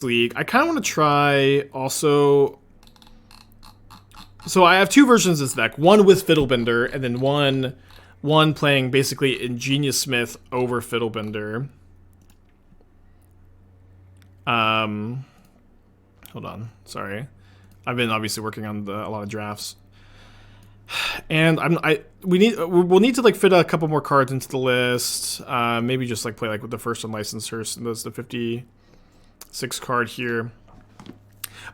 League. I kind of want to try also. So I have two versions of this deck. One with Fiddlebender, and then one playing basically Ingenious Smith over Fiddlebender. Hold on. Sorry. I've been obviously working on a lot of drafts. And we'll need to like fit a couple more cards into the list. Maybe just like play like with the first Unlicensed, and that's the 56 card here.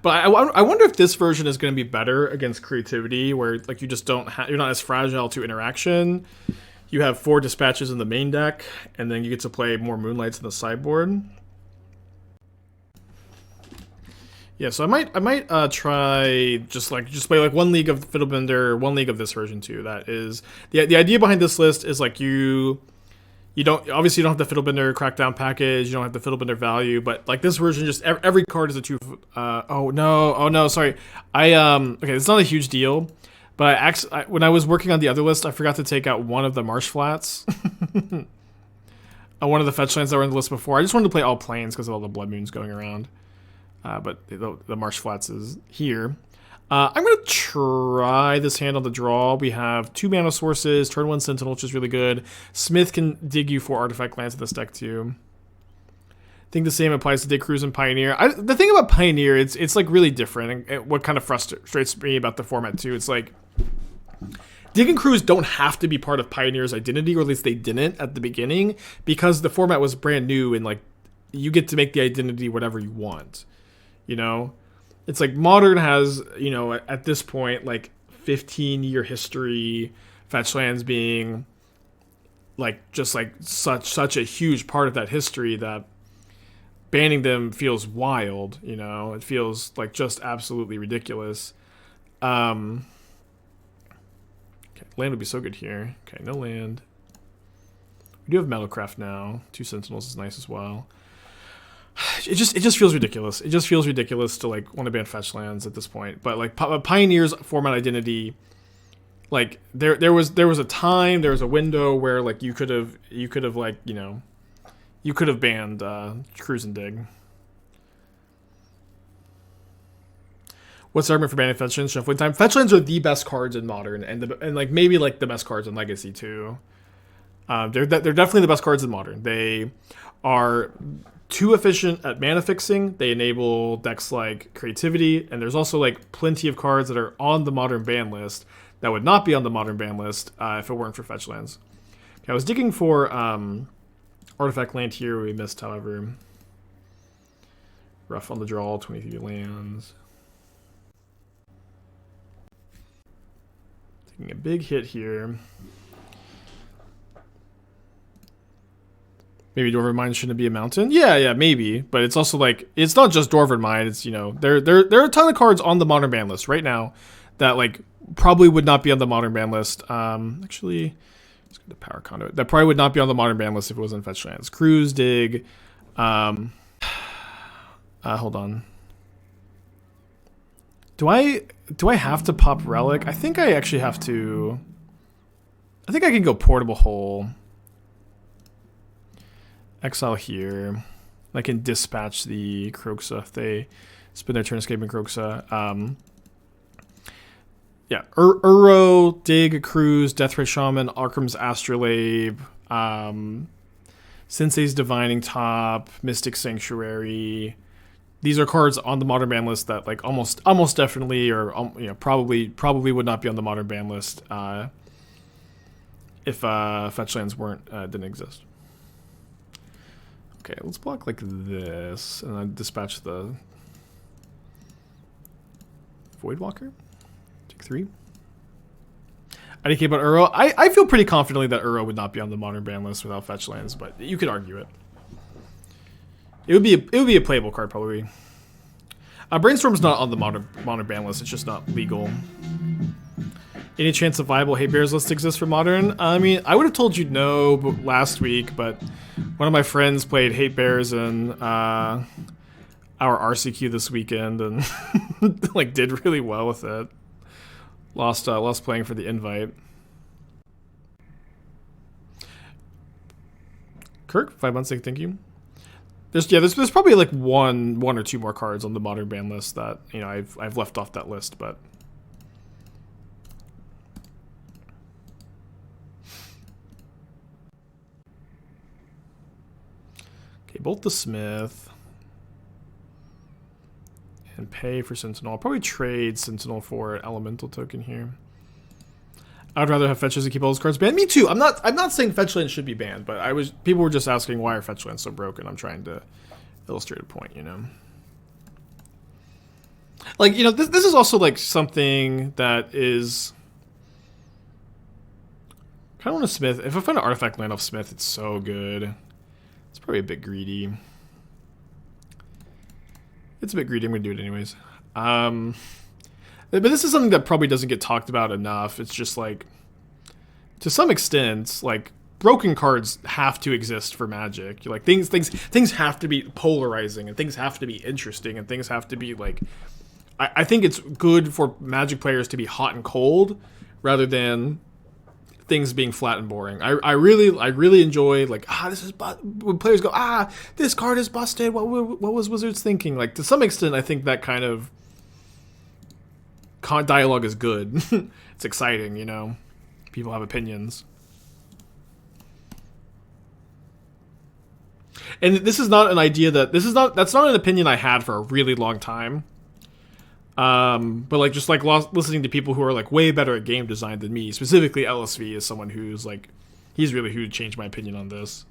But I wonder if this version is going to be better against creativity, where like you just you're not as fragile to interaction. You have 4 dispatches in the main deck, and then you get to play more Moonlights in the sideboard. Yeah, so I might try just play like one league of Fiddlebender, one league of this version too. That is the idea behind this list is like you don't have the Fiddlebender Crackdown package, you don't have the Fiddlebender value, but like this version, just every card is a 2. Oh no, sorry. Okay, it's not a huge deal, but when I was working on the other list, I forgot to take out one of the Marsh Flats. One of the fetch lands that were on the list before. I just wanted to play all planes because of all the Blood Moons going around. But the Marsh Flats is here. I'm going to try this hand on the draw. We have 2 mana sources, turn 1 Sentinel, which is really good. Smith can dig you 4 artifact lands in this deck too. I think the same applies to Dig Cruise and Pioneer. The thing about Pioneer, it's like really different. And what kind of frustrates me about the format too, it's like Dig and Cruise don't have to be part of Pioneer's identity, or at least they didn't at the beginning, because the format was brand new and like you get to make the identity whatever you want. You know, it's like Modern has, you know, at this point, like 15-year history, fetch lands being like just like such a huge part of that history that banning them feels wild. You know, it feels like just absolutely ridiculous. Okay, land would be so good here. Okay, no land. We do have Metalcraft now. 2 Sentinels is nice as well. It just feels ridiculous. It just feels ridiculous to like want to ban fetch lands at this point. But like Pioneer's format identity, like there was a time, there was a window where like you could have like, you know, you could have banned Cruise and Dig. What's the argument for banning fetch lands? Shuffling time. Fetch lands are the best cards in Modern, and like maybe like the best cards in Legacy too. They're definitely the best cards in Modern. They are too efficient at mana fixing. They enable decks like Creativity, and there's also like plenty of cards that are on the Modern ban list that would not be on the Modern ban list if it weren't for fetch lands. Okay, I was digging for artifact land here. We missed, however. Rough on the draw, 23 lands. Taking a big hit here. Maybe Dwarven Mine shouldn't be a mountain. Yeah, maybe. But it's also like, it's not just Dwarven Mine. It's, you know, there are a ton of cards on the Modern ban list right now that like probably would not be on the Modern ban list. Actually, let's go to Power Conduit. That probably would not be on the Modern ban list if it wasn't fetch lands. Cruise, Dig. Hold on. Do I have to pop Relic? I think I actually have to. I think I can go Portable Hole. Exile here. I can dispatch the Kroxa if they spend their turn escaping Kroxa. Yeah, Uro, Dig, Cruise, Deathray Shaman, Arkham's Astrolabe, Sensei's Divining Top, Mystic Sanctuary. These are cards on the Modern ban list that like almost definitely, or you know, probably would not be on the Modern ban list if fetch lands didn't exist. Okay, let's block like this, and then dispatch the Voidwalker. Take 3. IDK about Uro. I feel pretty confidently that Uro would not be on the Modern ban list without fetch lands, but you could argue it. It would be a playable card probably. Brainstorm's not on the modern ban list. It's just not legal. Any chance a viable Hate Bears list exists for Modern? I mean, I would have told you no last week, but one of my friends played Hate Bears in our RCQ this weekend and like did really well with it. Lost playing for the invite. Kirk, 5 months, thank you. There's probably like one or two more cards on the modern ban list that, you know, I've left off that list, but okay, bolt the Smith and pay for Sentinel. I'll probably trade Sentinel for Elemental token here. I'd rather have fetches and keep all those cards banned. Me too. I'm not saying fetch lands should be banned, but people were just asking why are fetch lands so broken. I'm trying to illustrate a point, you know. Like, you know, this is also like something that is kind of want a Smith. If I find an artifact land off Smith, it's so good. It's probably a bit greedy. It's a bit greedy. I'm gonna do it anyways. But this is something that probably doesn't get talked about enough. It's just like, to some extent, like broken cards have to exist for Magic. Like things have to be polarizing, and things have to be interesting, and things have to be like. I think it's good for Magic players to be hot and cold, rather than things being flat and boring. I really enjoy like this is when players go this card is busted. What was Wizards thinking? Like to some extent, I think that kind of dialogue is good. It's exciting, you know. People have opinions. And this is not an idea that's not an opinion I had for a really long time. But like just like listening to people who are like way better at game design than me, specifically LSV is someone who's like, he's really who changed my opinion on this.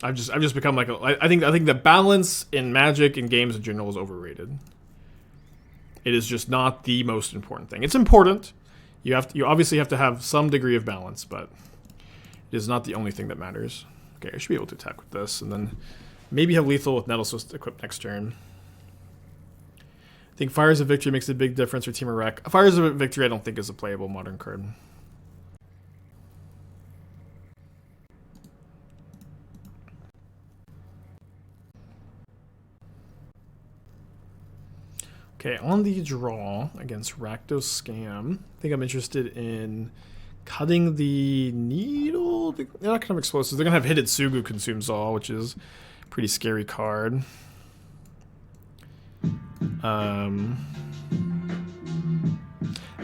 I've just become like I think the balance in Magic and games in general is overrated. It is just not the most important thing. It's important. You obviously have to have some degree of balance, but it is not the only thing that matters. Okay, I should be able to attack with this, and then maybe have lethal with Nettlecyst equipped next turn. I think Fires of Victory makes a big difference for Team of Wreck. Fires of Victory I don't think is a playable modern card. Okay, on the draw against Rakdos Scam, I think I'm interested in cutting the Needle. They're not kind of explosives. They're going to have Hitotsugu Consumes All, which is a pretty scary card.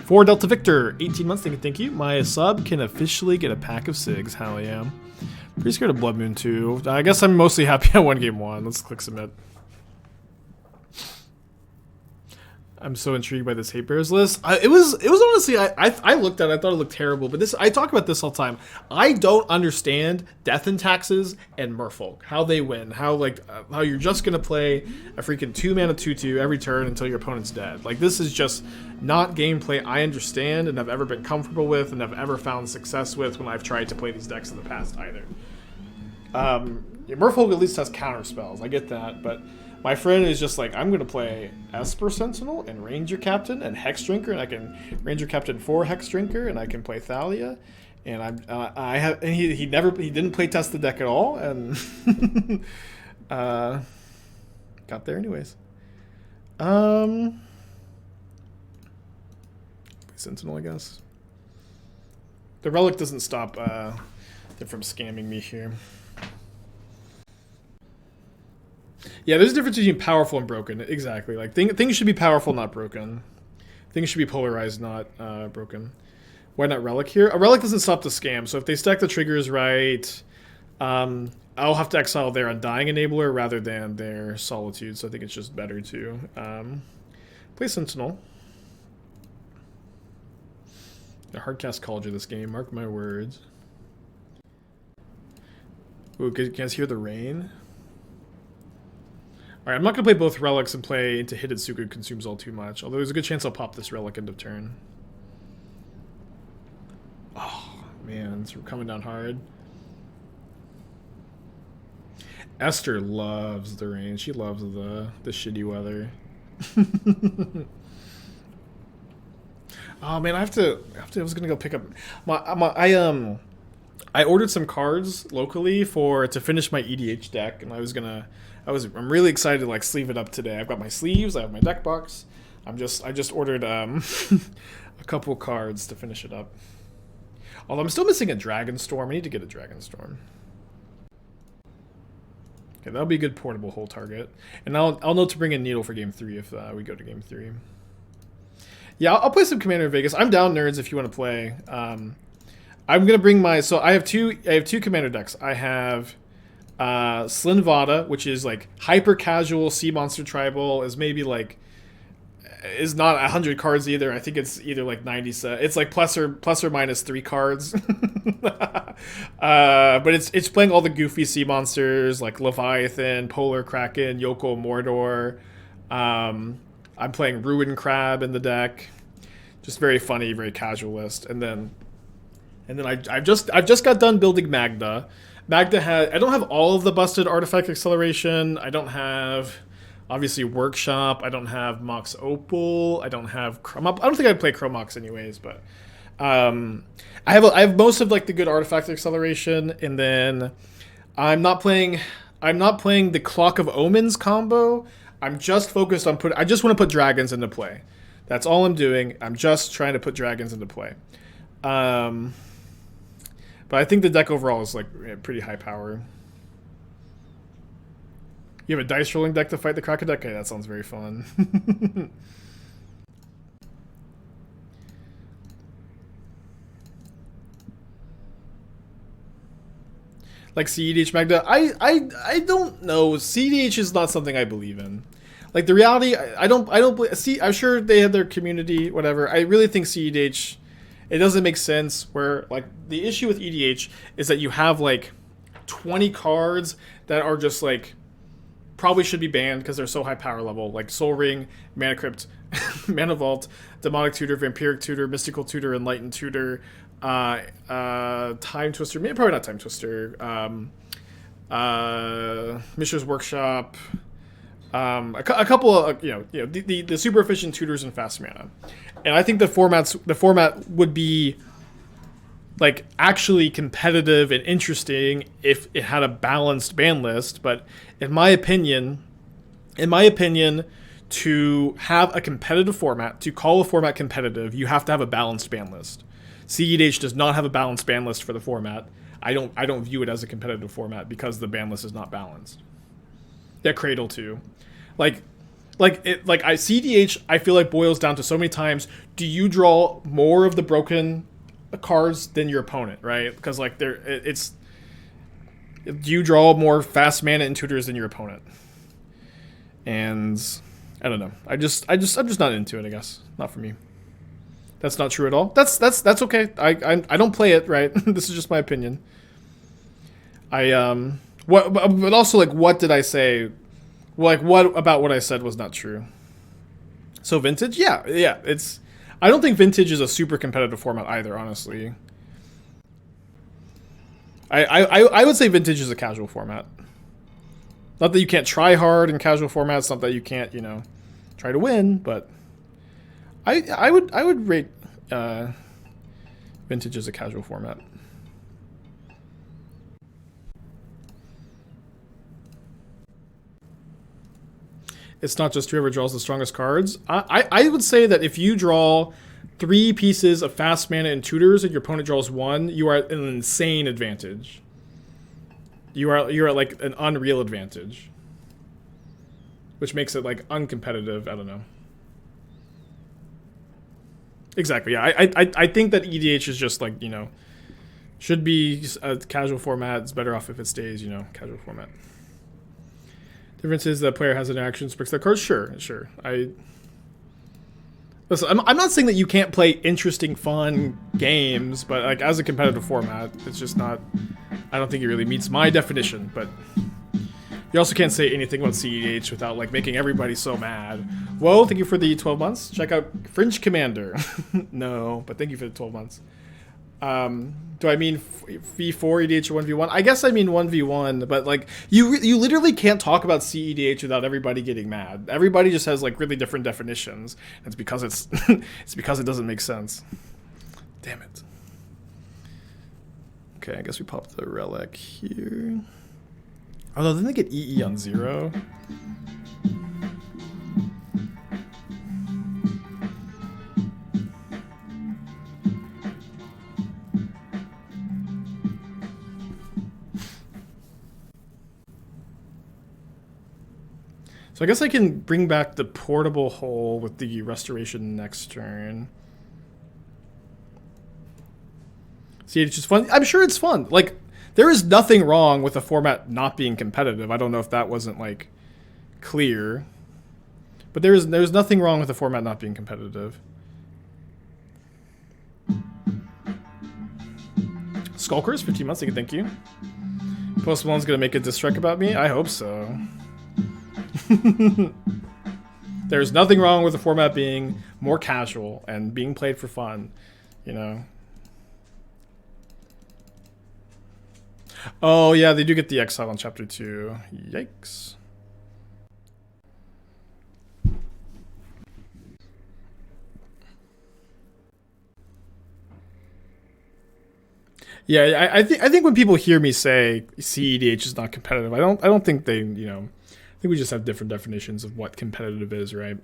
For Delta Victor, 18 months, thank you. My sub can officially get a pack of SIGs. Hell yeah. Pretty scared of Blood Moon too. I guess I'm mostly happy I won game one. Let's click submit. I'm so intrigued by this Hate Bears list. It was honestly, I looked at it, I thought it looked terrible, but I talk about this all the time. I don't understand Death and Taxes and Merfolk, how they win, how you're just gonna play a freaking 2-mana 2/2 every turn until your opponent's dead. Like, this is just not gameplay I understand and have ever been comfortable with and have ever found success with when I've tried to play these decks in the past either. Merfolk at least has counter spells, I get that, but my friend is just like, I'm going to play Esper Sentinel and Ranger Captain and Hex Drinker, and I can Ranger Captain 4 Hex Drinker, and I can play Thalia, and he didn't play test the deck at all, and got there anyways. Sentinel, I guess. The Relic doesn't stop them from scamming me here. Yeah, there's a difference between powerful and broken. Exactly. Like things should be powerful, not broken. Things should be polarized, not broken. Why not Relic here? A Relic doesn't stop the scam, so if they stack the triggers right, I'll have to exile their Undying Enabler rather than their Solitude, so I think it's just better to play Sentinel. A hardcast Kaldra this game, mark my words. Ooh, can you guys hear the rain? Alright, I'm not going to play both Relics and play into Hitotsugu Consumes All too much, although there's a good chance I'll pop this Relic end of turn. Oh, man, it's coming down hard. Esther loves the rain. She loves the shitty weather. Oh, man, I was going to go pick up... I ordered some cards locally to finish my EDH deck, and I'm really excited to like sleeve it up today. I've got my sleeves, I have my deck box. I just ordered a couple cards to finish it up. Although I'm still missing a Dragonstorm. I need to get a Dragonstorm. Okay, that'll be a good portable hole target. And I'll know to bring in Needle for game 3 if we go to game 3. Yeah, I'll play some Commander in Vegas. I'm down, nerds, if you want to play. I'm gonna bring my I have two Commander decks. I have Slinvada, which is like hyper casual sea monster tribal, is maybe like is not 100 cards either. I think it's either like 90 set. It's like plus or minus 3 cards. But it's playing all the goofy sea monsters like Leviathan, Polar Kraken, Yoko Mordor. I'm playing Ruin Crab in the deck. Just very funny, very casual list. And then I've just got done building Magda. Magda I don't have all of the busted artifact acceleration. I don't have obviously Workshop. I don't have Mox Opal. I don't have Chromop. I don't think I'd play Chromox anyways, but I have most of like the good artifact acceleration, and then I'm not playing the Clock of Omens combo. I'm just focused on I just want to put dragons into play. That's all I'm doing. I'm just trying to put dragons into play. But I think the deck overall is like pretty high power. You have a dice rolling deck to fight the Kraken deck? Okay, that sounds very fun. Like CEDH Magda? I don't know. CEDH is not something I believe in. Like the reality, I don't see. I'm sure they have their community, whatever. I really think CEDH, it doesn't make sense. Where like the issue with EDH is that you have like 20 cards that are just like probably should be banned because they're so high power level, like Soul Ring, Mana Crypt, Mana Vault, Demonic Tutor, Vampiric Tutor, Mystical Tutor, Enlightened Tutor, Time Twister, maybe probably not Time Twister, Mishra's Workshop. A couple of the super efficient tutors and fast mana, and I think the format would be like actually competitive and interesting if it had a balanced ban list. But in my opinion, to have a competitive format, to call a format competitive, you have to have a balanced ban list. CEDH does not have a balanced ban list for the format. I don't view it as a competitive format because the ban list is not balanced. Yeah, Cradle too. CDH, I feel like boils down to so many times, do you draw more of the broken cards than your opponent, right? Because like do you draw more fast mana and tutors than your opponent? And I don't know. I'm just not into it, I guess. Not for me. That's not true at all. That's okay. I don't play it, right? This is just my opinion. But also like what did I say? Like, what about what I said was not true? So Vintage? Yeah. I don't think Vintage is a super competitive format either, honestly. I would say Vintage is a casual format. Not that you can't try hard in casual formats, not that you can't, try to win, but I would rate Vintage as a casual format. It's not just whoever draws the strongest cards. I would say that if you draw 3 pieces of fast mana and tutors and your opponent draws 1, you are at an insane advantage. You're at like an unreal advantage. Which makes it like uncompetitive. I don't know. Exactly, yeah. I think that EDH is just like, should be a casual format. It's better off if it stays, casual format. Difference is that player has an action, picks their cards. Sure. Listen, I'm not saying that you can't play interesting, fun games, but like as a competitive format, it's just not. I don't think it really meets my definition. But you also can't say anything about CEH without like making everybody so mad. Well, thank you for the 12 months. Check out Fringe Commander. No, but thank you for the 12 months. Do I mean V4 EDH or 1v1? I guess I mean 1v1, but like you literally can't talk about CEDH without everybody getting mad. Everybody just has like really different definitions. It's because it's because it doesn't make sense. Damn it. Okay, I guess we pop the relic here. Although then they get EE on 0. So I guess I can bring back the portable hole with the restoration next turn. See, it's just fun. I'm sure it's fun. Like, there is nothing wrong with the format not being competitive. I don't know if that wasn't, like, clear. But there's nothing wrong with the format not being competitive. Skulkers, 15 months, thank you. Post Malone's gonna make a diss track about me? I hope so. There's nothing wrong with the format being more casual and being played for fun, you know. Oh yeah, they do get the exile on chapter 2. Yikes. Yeah, I think when people hear me say CEDH is not competitive, I don't think they, you know, I think we just have different definitions of what competitive is, right?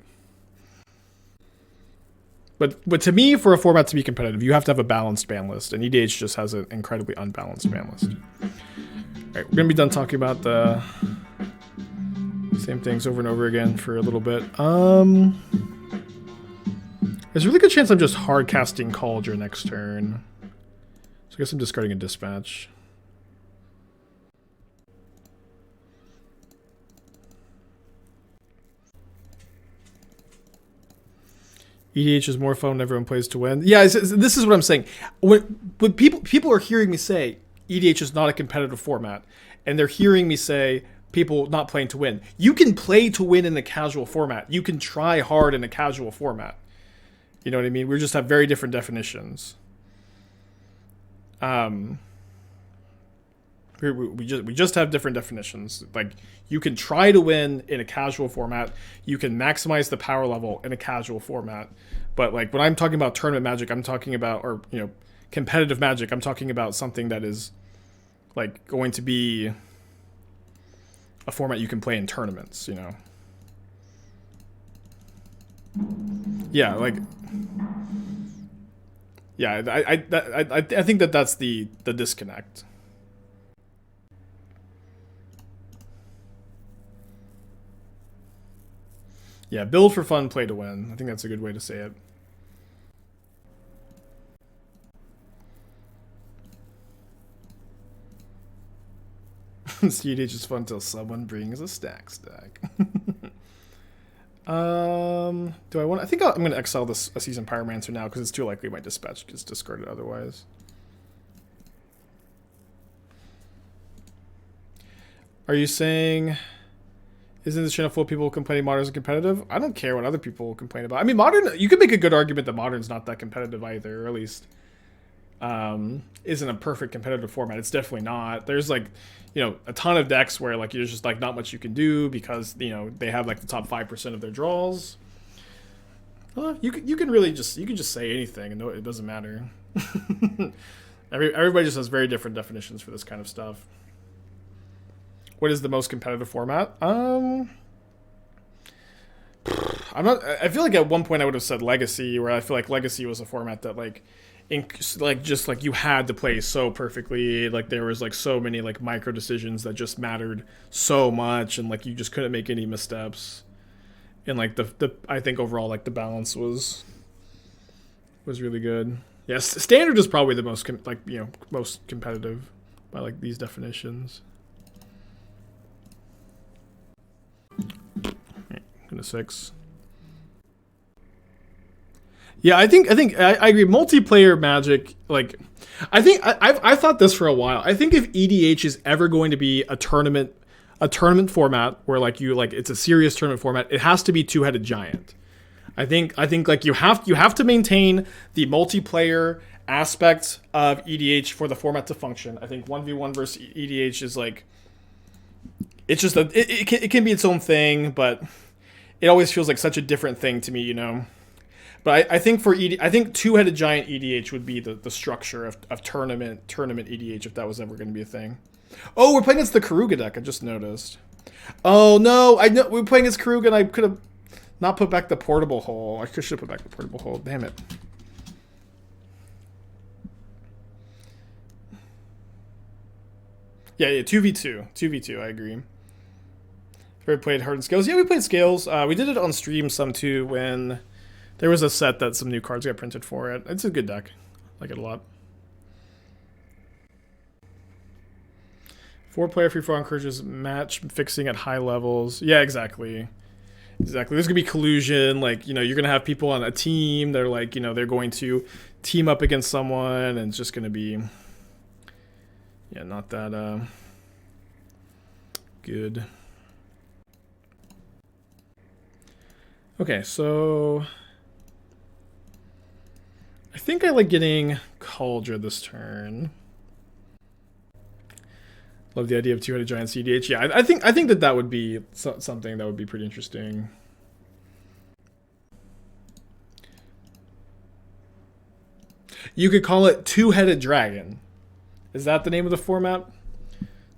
But to me, for a format to be competitive, you have to have a balanced ban list, and EDH just has an incredibly unbalanced ban list. Alright, we're gonna be done talking about the same things over and over again for a little bit. There's a really good chance I'm just hard casting Kaldra next turn. So I guess I'm discarding a dispatch. EDH is more fun when everyone plays to win. Yeah, this is what I'm saying. When people are hearing me say EDH is not a competitive format, and they're hearing me say people not playing to win. You can play to win in a casual format. You can try hard in a casual format. You know what I mean? We just have very different definitions. We just have different definitions. Like, you can try to win in a casual format. You can maximize the power level in a casual format. But like when I'm talking about tournament Magic, I'm talking about, or you know, competitive Magic, I'm talking about something that is like going to be a format you can play in tournaments. You know. Yeah, like. Yeah, I think that's the disconnect. Yeah, build for fun, play to win. I think that's a good way to say it. CDH is fun until someone brings a stack. Do I want? I think I'm going to exile this a Seasoned Pyromancer now because it's too likely my dispatch gets discarded otherwise. Are you saying? Isn't this channel full of people complaining Modern's competitive? I don't care what other people complain about. I mean, Modern. You could make a good argument that Modern's not that competitive either, or at least isn't a perfect competitive format. It's definitely not. There's like, you know, a ton of decks where like there's just like not much you can do because you know they have like the top 5% of their draws. You can really just say anything and it doesn't matter. Everybody just has very different definitions for this kind of stuff. What is the most competitive format? I'm not. I feel like at one point I would have said Legacy, where I feel like Legacy was a format that like, just like you had to play so perfectly. Like there was like so many like micro decisions that just mattered so much, and like you just couldn't make any missteps. And like the I think overall like the balance was really good. Yes, Standard is probably the most most competitive by like these definitions. Into 6. Yeah, I agree. Multiplayer Magic, like, I've thought this for a while. I think if EDH is ever going to be a tournament format where like it's a serious tournament format, it has to be Two-Headed Giant. I think like you have to maintain the multiplayer aspect of EDH for the format to function. I think 1v1 versus EDH is like, it's just it can be its own thing, but it always feels like such a different thing to me, you know. But I think for I think Two-Headed Giant EDH would be the structure of tournament EDH if that was ever going to be a thing. Oh, we're playing against the Karuga deck. I just noticed. Oh no, I know we're playing against Karuga, and I could have not put back the portable hole. I should have put back the portable hole. Damn it. Yeah, 2v2. 2v2, I agree. Ever played Hardened Scales? Yeah, we played Scales. We did it on stream some too when there was a set that some new cards got printed for it. It's a good deck. I like it a lot. 4-player free-for-all encourages match fixing at high levels. Yeah, exactly. Exactly. There's going to be collusion. Like, you know, you're going to have people on a team. They're like, you know, they're going to team up against someone. And it's just going to be, yeah, not that good. Okay, so I think I like getting Kaldra this turn. Love the idea of two-headed giant CDH. Yeah, I think that would be something that would be pretty interesting. You could call it two-headed dragon. Is that the name of the format?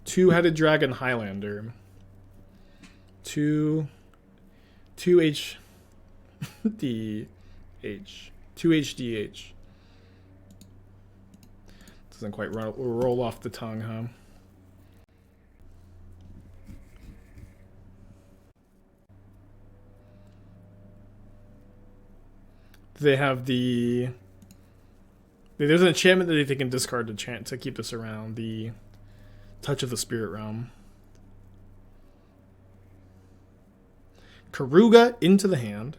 Two-headed dragon Highlander. 2HDH. 2HDH. Doesn't quite roll off the tongue, huh? They have the... There's an enchantment that they can discard to keep this around. The Touch of the Spirit Realm. Karuga into the hand.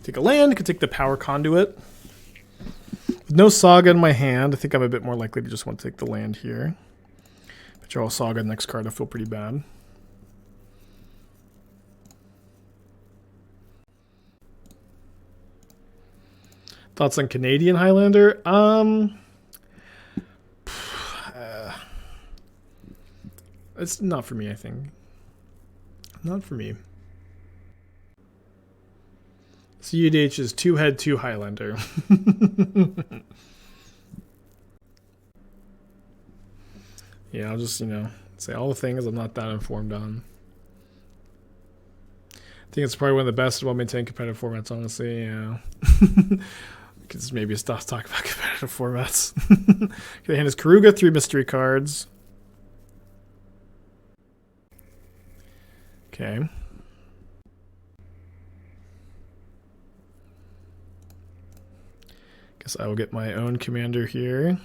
Take a land, could take the Power Conduit. With no Saga in my hand, I think I'm a bit more likely to just want to take the land here. But draw a Saga next card, I feel pretty bad. Thoughts on Canadian Highlander? It's not for me, I think. Not for me. CUDH is 2-head, 2 Highlander. Yeah, I'll just, you know, say all the things I'm not that informed on. I think it's probably one of the best well-maintained competitive formats, honestly, yeah. Because maybe stop talking about competitive formats. The hand is Karuga, 3 mystery cards. Okay. Guess I will get my own commander here.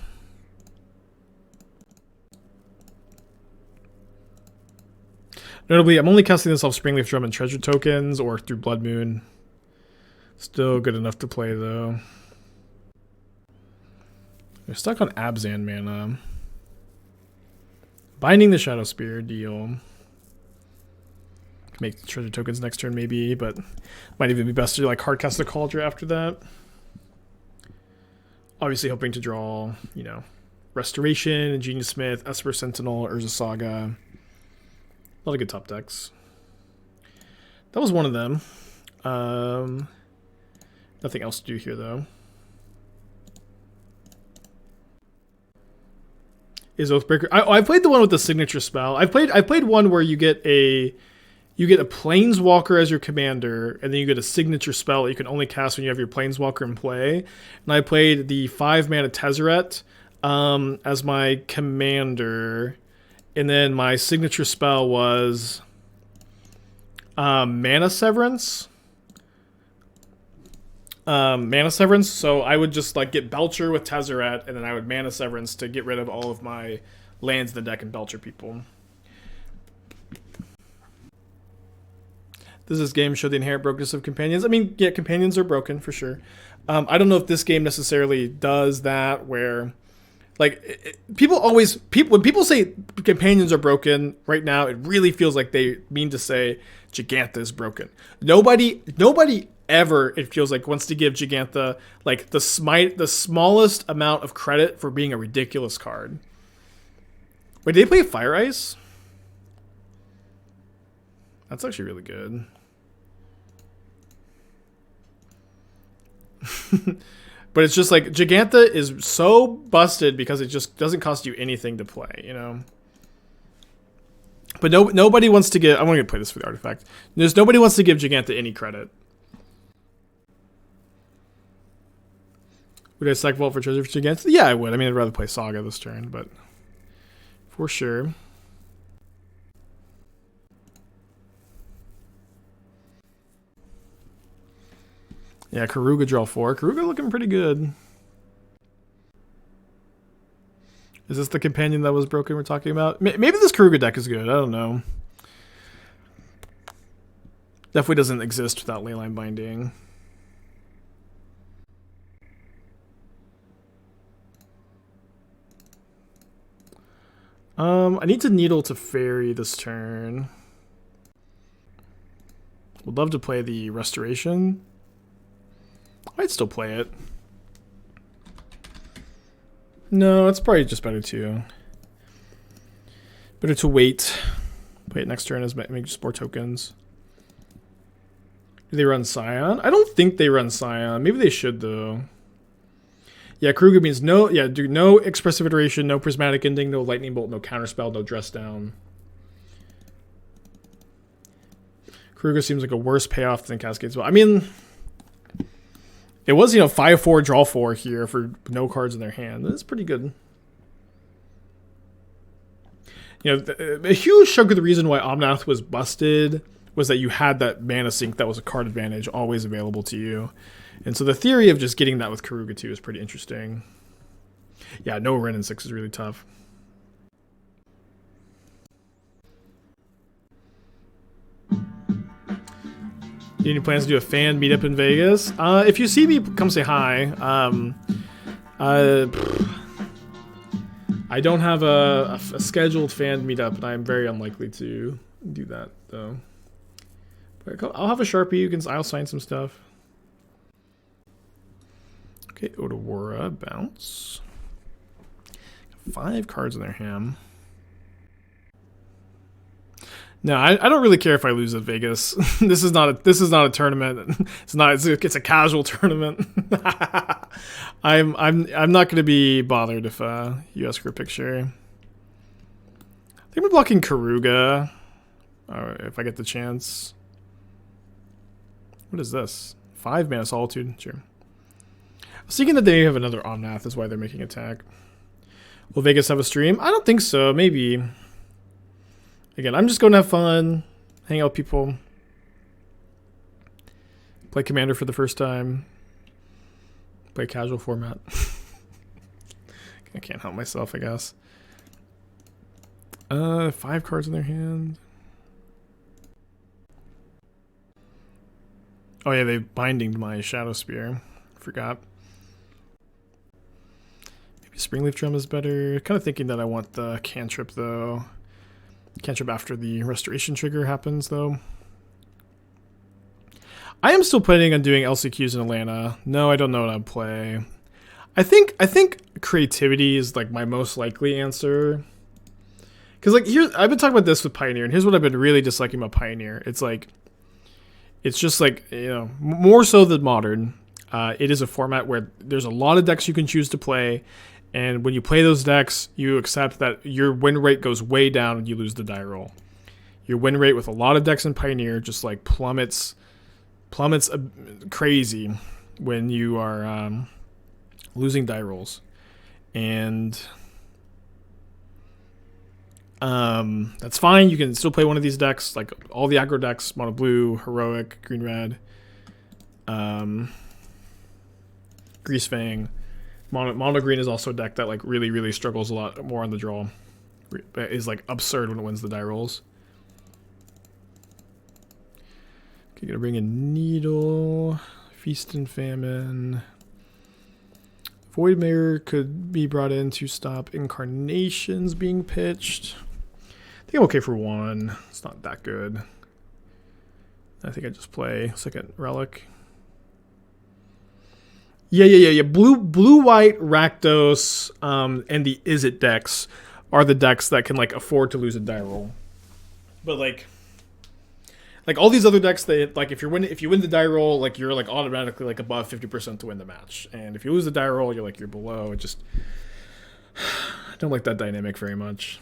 Notably, I'm only casting this off Springleaf Drum and treasure tokens or through Blood Moon. Still good enough to play, though. They're stuck on Abzan mana. Binding the Shadowspear, deal. Make treasure tokens next turn, maybe, but might even be best to like hardcast the Kaldra after that. Obviously, hoping to draw, you know, Restoration, Ingenious Smith, Esper Sentinel, Urza Saga. A lot of good top decks. That was one of them. Nothing else to do here, though. Is Oathbreaker? I played the one with the signature spell. I played one where you get a planeswalker as your commander, and then you get a signature spell that you can only cast when you have your planeswalker in play. And I played the 5-mana Tezzeret as my commander, and then my signature spell was Mana Severance. Mana Severance. So I would just like get Belcher with Tezzeret, and then I would Mana Severance to get rid of all of my lands in the deck and Belcher people. Does this game show the inherent brokenness of companions? I mean, yeah, companions are broken for sure. I don't know if this game necessarily does that, where like when people say companions are broken right now, it really feels like they mean to say Jegantha is broken. Nobody ever, it feels like, wants to give Jegantha like the smallest amount of credit for being a ridiculous card. Wait, did they play Fire Ice? That's actually really good. But it's just like Jegantha is so busted because it just doesn't cost you anything to play, you know. But nobody wants to give. I'm gonna play this for the artifact. Nobody wants to give Jegantha any credit. Would I sack Vault for treasure for Jegantha? Yeah, I would. I mean, I'd rather play Saga this turn, but for sure. Yeah, Karuga draw 4. Karuga looking pretty good. Is this the companion that was broken we're talking about? Maybe this Karuga deck is good. I don't know. Definitely doesn't exist without Leyline Binding. I need to Needle to Fairy this turn. Would love to play the Restoration. I'd still play it. No, it's probably just better to wait. Play it next turn as make just more tokens. Do they run Scion? I don't think they run Scion. Maybe they should though. Yeah, Karuga means no. Yeah, do no expressive iteration, no prismatic ending, no lightning bolt, no counterspell, no dress down. Karuga seems like a worse payoff than Cascade Spell. I mean, it was, 5-4 draw 4 here for no cards in their hand. That's pretty good. A huge chunk of the reason why Omnath was busted was that you had that mana sink that was a card advantage always available to you. And so the theory of just getting that with Karuga too is pretty interesting. Yeah, no Ren in 6 is really tough. Any plans to do a fan meetup in Vegas? If you see me, come say hi. I don't have a scheduled fan meetup, and I'm very unlikely to do that though. But I'll have a Sharpie. I'll sign some stuff. Okay, Odawara, bounce. 5 cards in their hand. No, I don't really care if I lose at Vegas. This is not a tournament. It's a casual tournament. I'm not going to be bothered if you ask for a picture. I think I'm blocking Karuga, if I get the chance. What is this? 5 mana Solitude. Sure. I was thinking that they have another Omnath. That's why they're making attack. Will Vegas have a stream? I don't think so. Maybe. Again, I'm just going to have fun, hang out with people, play Commander for the first time, play casual format. I can't help myself, I guess. 5 cards in their hand. Oh yeah, they bindinged my Shadowspear. Forgot. Maybe Springleaf Drum is better. Kind of thinking that I want the cantrip though. Cantrip after the restoration trigger happens though. I am still planning on doing LCQs in Atlanta. No, I don't know what I'd play. I think creativity is like my most likely answer. Cause like here, I've been talking about this with Pioneer, and here's what I've been really disliking about Pioneer. It's just like, more so than Modern. It is a format where there's a lot of decks you can choose to play. And when you play those decks, you accept that your win rate goes way down and you lose the die roll. Your win rate with a lot of decks in Pioneer just like plummets crazy when you are losing die rolls. And that's fine. You can still play one of these decks, like all the aggro decks, mono blue, heroic, green red, Greasefang. Mono green is also a deck that like really struggles a lot more on the draw. Is like absurd when it wins the die rolls. Okay, gonna bring in Needle, Feast and Famine. Void Mirror could be brought in to stop Incarnations being pitched. I think I'm okay for 1. It's not that good. I think I just play second Relic. Yeah. Blue-white, Rakdos, and the Izzet decks are the decks that can like afford to lose a die roll. But like all these other decks, they like if you win the die roll, like you're like automatically like above 50% to win the match. And if you lose the die roll, you're below. It just I don't like that dynamic very much.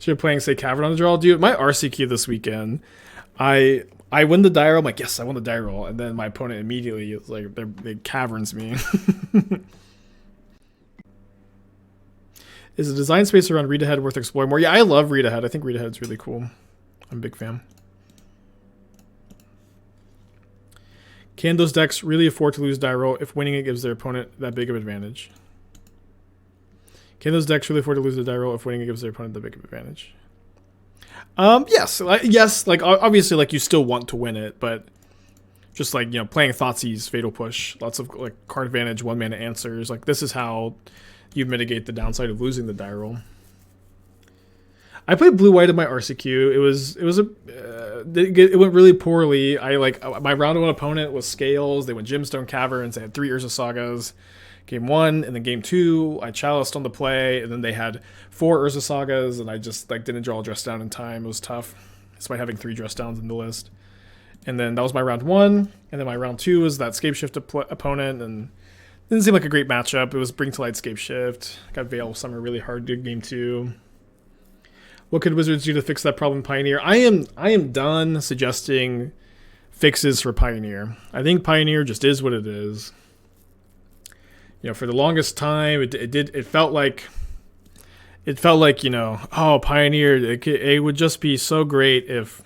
So you're playing, say, Cavern on the draw, dude. My RCQ this weekend, I I win the die roll. I'm like, yes, I won the die roll. And then my opponent immediately is like, they caverns me. Is the design space around read ahead worth exploring more? Yeah, I love read ahead. I think read ahead's really cool. I'm a big fan. Can those decks really afford to lose die roll if winning it gives their opponent that big of advantage? Can those decks really afford to lose the die roll if winning it gives their opponent that big of advantage? Yes. Yes, like, obviously, like, you still want to win it, but just, like, you know, playing Thoughtseize, Fatal Push, lots of, like, card advantage, 1-mana answers. Like, this is how you mitigate the downside of losing the die roll. I played blue-white in my RCQ. It went really poorly. My round one opponent was Scales. They went Gemstone Caverns. They had 3 Urza Sagas. Game 1, and then game 2, I chaliced on the play, and then they had 4 Urza Sagas, and I just like didn't draw a dress down in time. It was tough, despite having 3 dress downs in the list. And then that was my round 1, and then my round 2 was that Scapeshift opponent, and it didn't seem like a great matchup. It was Bring to Light Scapeshift. Got Veil of Summer really hard in game 2. What could Wizards do to fix that problem, Pioneer? I am done suggesting fixes for Pioneer. I think Pioneer just is what it is. You know, for the longest time, it felt like, you know, oh, Pioneer, it would just be so great if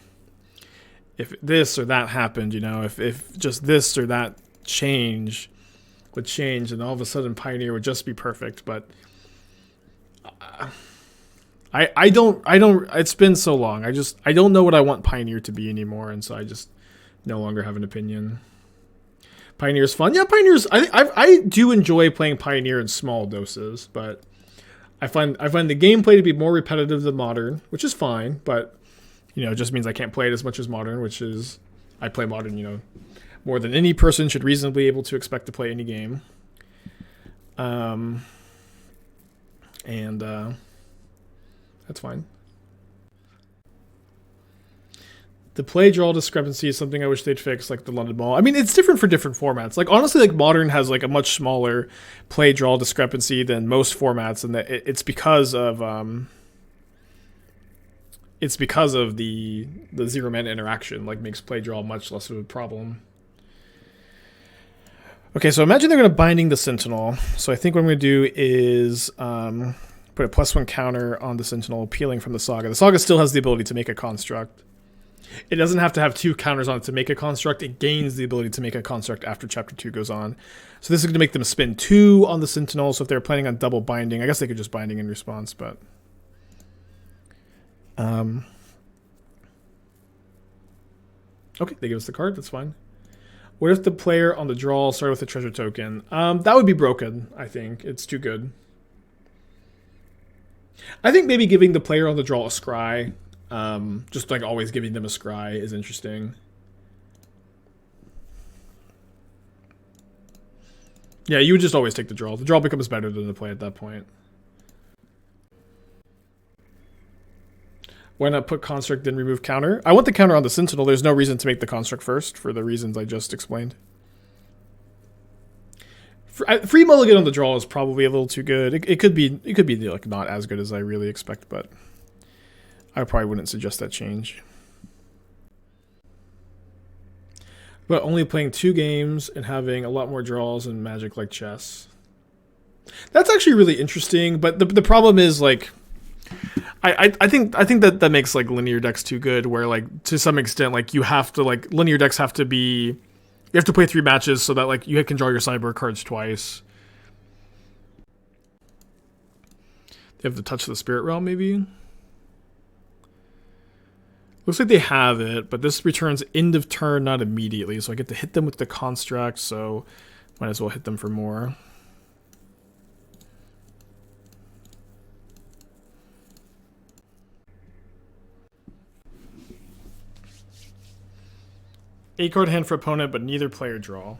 this or that happened, you know, if just this or that would change, and all of a sudden Pioneer would just be perfect. But I don't, it's been so long. I don't know what I want Pioneer to be anymore, and so I just no longer have an opinion. Pioneer's fun. Yeah, Pioneer's, I do enjoy playing Pioneer in small doses, but I find the gameplay to be more repetitive than Modern, which is fine, but, you know, it just means I can't play it as much as Modern, which is, I play Modern, you know, more than any person should reasonably be able to expect to play any game. That's fine. The play draw discrepancy is something I wish they'd fix, like the London Mall. I mean, it's different for different formats. Like, honestly, like Modern has like a much smaller play draw discrepancy than most formats, and that it's because of the 0-mana interaction. Like, makes play draw much less of a problem. Okay, so imagine they're going to Binding the Sentinel. So I think what I'm going to do is put a +1 counter on the Sentinel, peeling from the Saga. The Saga still has the ability to make a construct. It doesn't have to have 2 counters on it to make a construct. It gains the ability to make a construct after Chapter 2 goes on. So this is going to make them spend 2 on the Sentinel. So if they're planning on double binding, I guess they could just binding in response, but... Okay, they give us the card. That's fine. What if the player on the draw started with a treasure token? That would be broken, I think. It's too good. I think maybe giving the player on the draw a scry... just like always giving them a scry is interesting. Yeah, you would just always take the draw. The draw becomes better than the play at that point. Why not put construct then remove counter? I want the counter on the Sentinel. There's no reason to make the construct first for the reasons I just explained. Free mulligan on the draw is probably a little too good. It could be like not as good as I really expect, but I probably wouldn't suggest that change. But only playing 2 games and having a lot more draws and Magic like chess. That's actually really interesting, but the problem is, like, I think that makes like linear decks too good, where like to some extent like you have to, like, linear decks have to be, you have to play 3 matches so that like you can draw your sideboard cards twice. They have to touch the Spirit Realm maybe. Looks like they have it, but this returns end of turn, not immediately. So I get to hit them with the construct, so might as well hit them for more. A card hand for opponent, but neither player draw.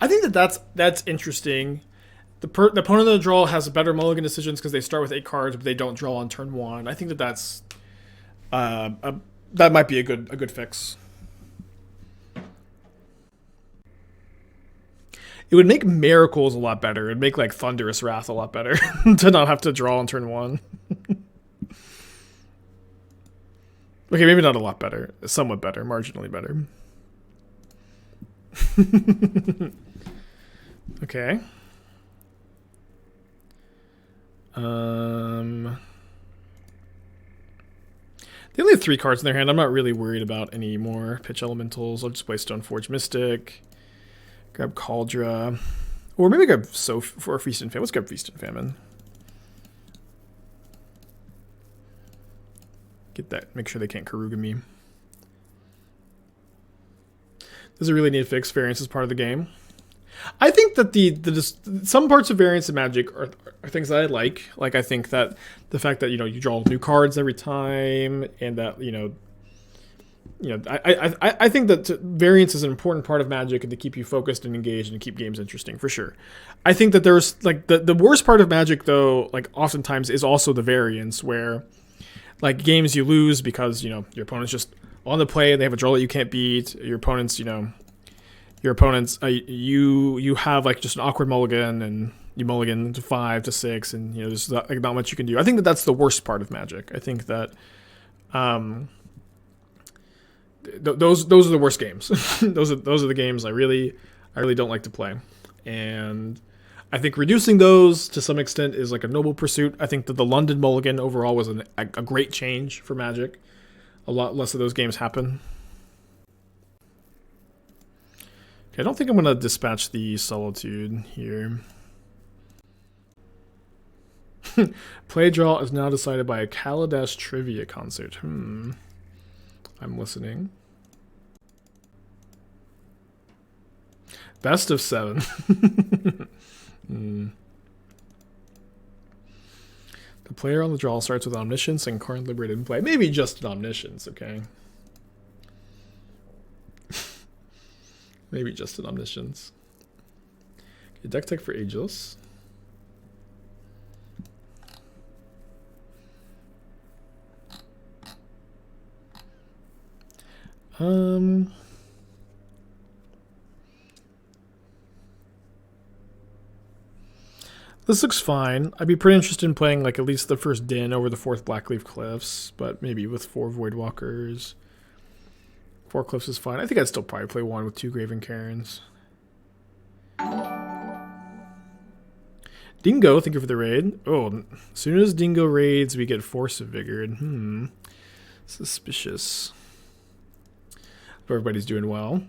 I think that's interesting. The opponent of the draw has better mulligan decisions because they start with 8 cards, but they don't draw on turn 1. I think that's that might be a good fix. It would make Miracles a lot better. It'd make like Thunderous Wrath a lot better to not have to draw on turn 1. Okay, maybe not a lot better. Somewhat better, marginally better. Okay. They only have 3 cards in their hand. I'm not really worried about any more pitch elementals. I'll just play Stoneforge Mystic. Grab Kaldra. Or maybe grab for Feast and Famine. Let's grab Feast and Famine. Get that. Make sure they can't Karuga me. Does it really need to fix? Variance is part of the game. I think that some parts of variance in Magic are things that I like. Like I think that the fact that you draw new cards every time, and that I think that variance is an important part of Magic and to keep you focused and engaged and keep games interesting for sure. I think that there's like the worst part of Magic though, like oftentimes is also the variance where like games you lose because your opponent's just on the play and they have a draw that you can't beat. Your opponents you have like just an awkward mulligan and you mulligan to 5 to 6 and there's not much you can do. I think that that's the worst part of Magic. I think that those are the worst games. those are the games I really don't like to play, and I think reducing those to some extent is like a noble pursuit. I think that the London mulligan overall was a great change for Magic. A lot less of those games happen. Okay, I don't think I'm going to dispatch the Solitude here. Play draw is now decided by a Kaladesh trivia concert. I'm listening. Best of 7. The player on the draw starts with Omniscience and card liberated in play. Maybe just an Omniscience, okay? Maybe just an Omniscience. Okay, deck tech for Ageless. This looks fine. I'd be pretty interested in playing like at least the first Din over the 4th Blackleaf Cliffs, but maybe with 4 Voidwalkers. 4 Cliffs is fine. I think I'd still probably play 1 with 2 Graven Cairns. Dingo, thank you for the raid. Oh, as soon as Dingo raids, we get Force of Vigored. Suspicious. But everybody's doing well.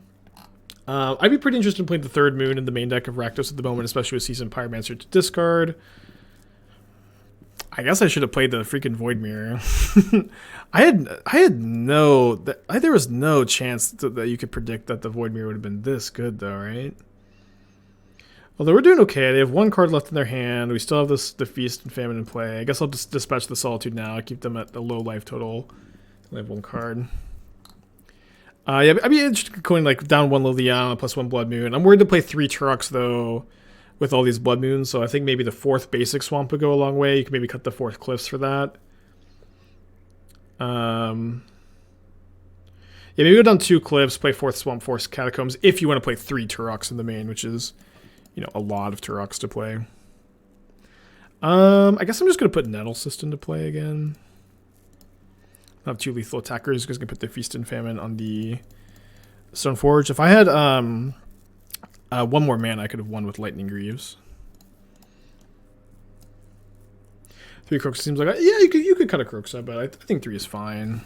I'd be pretty interested in playing the 3rd Moon in the main deck of Rakdos at the moment, especially with Seasoned Pyromancer to discard. I guess I should have played the freaking Void Mirror. There was no chance that you could predict that the Void Mirror would have been this good though, right? Although we're doing okay. They have 1 card left in their hand. We still have the Feast and Famine in play. I guess I'll just dispatch the Solitude now. Keep them at the low life total. They have 1 card. Yeah, I'd be interested in going like down 1 Liliana plus 1 Blood Moon. I'm worried to play 3 trucks though with all these Blood Moons, so I think maybe the 4th basic swamp would go a long way. You can maybe cut the 4th cliffs for that. Yeah, maybe go down 2 cliffs, play 4th swamp, 4th catacombs if you want to play 3 Turuks in the main, which is a lot of Turuks to play. I guess I'm just gonna put Nettlecyst into play again. I have 2 lethal attackers because I can put the Feast and Famine on the Stoneforge. If I had 1 more mana, I could have won with Lightning Greaves. 3 Crooks seems like yeah, you could cut a Crooks up, but I think 3 is fine.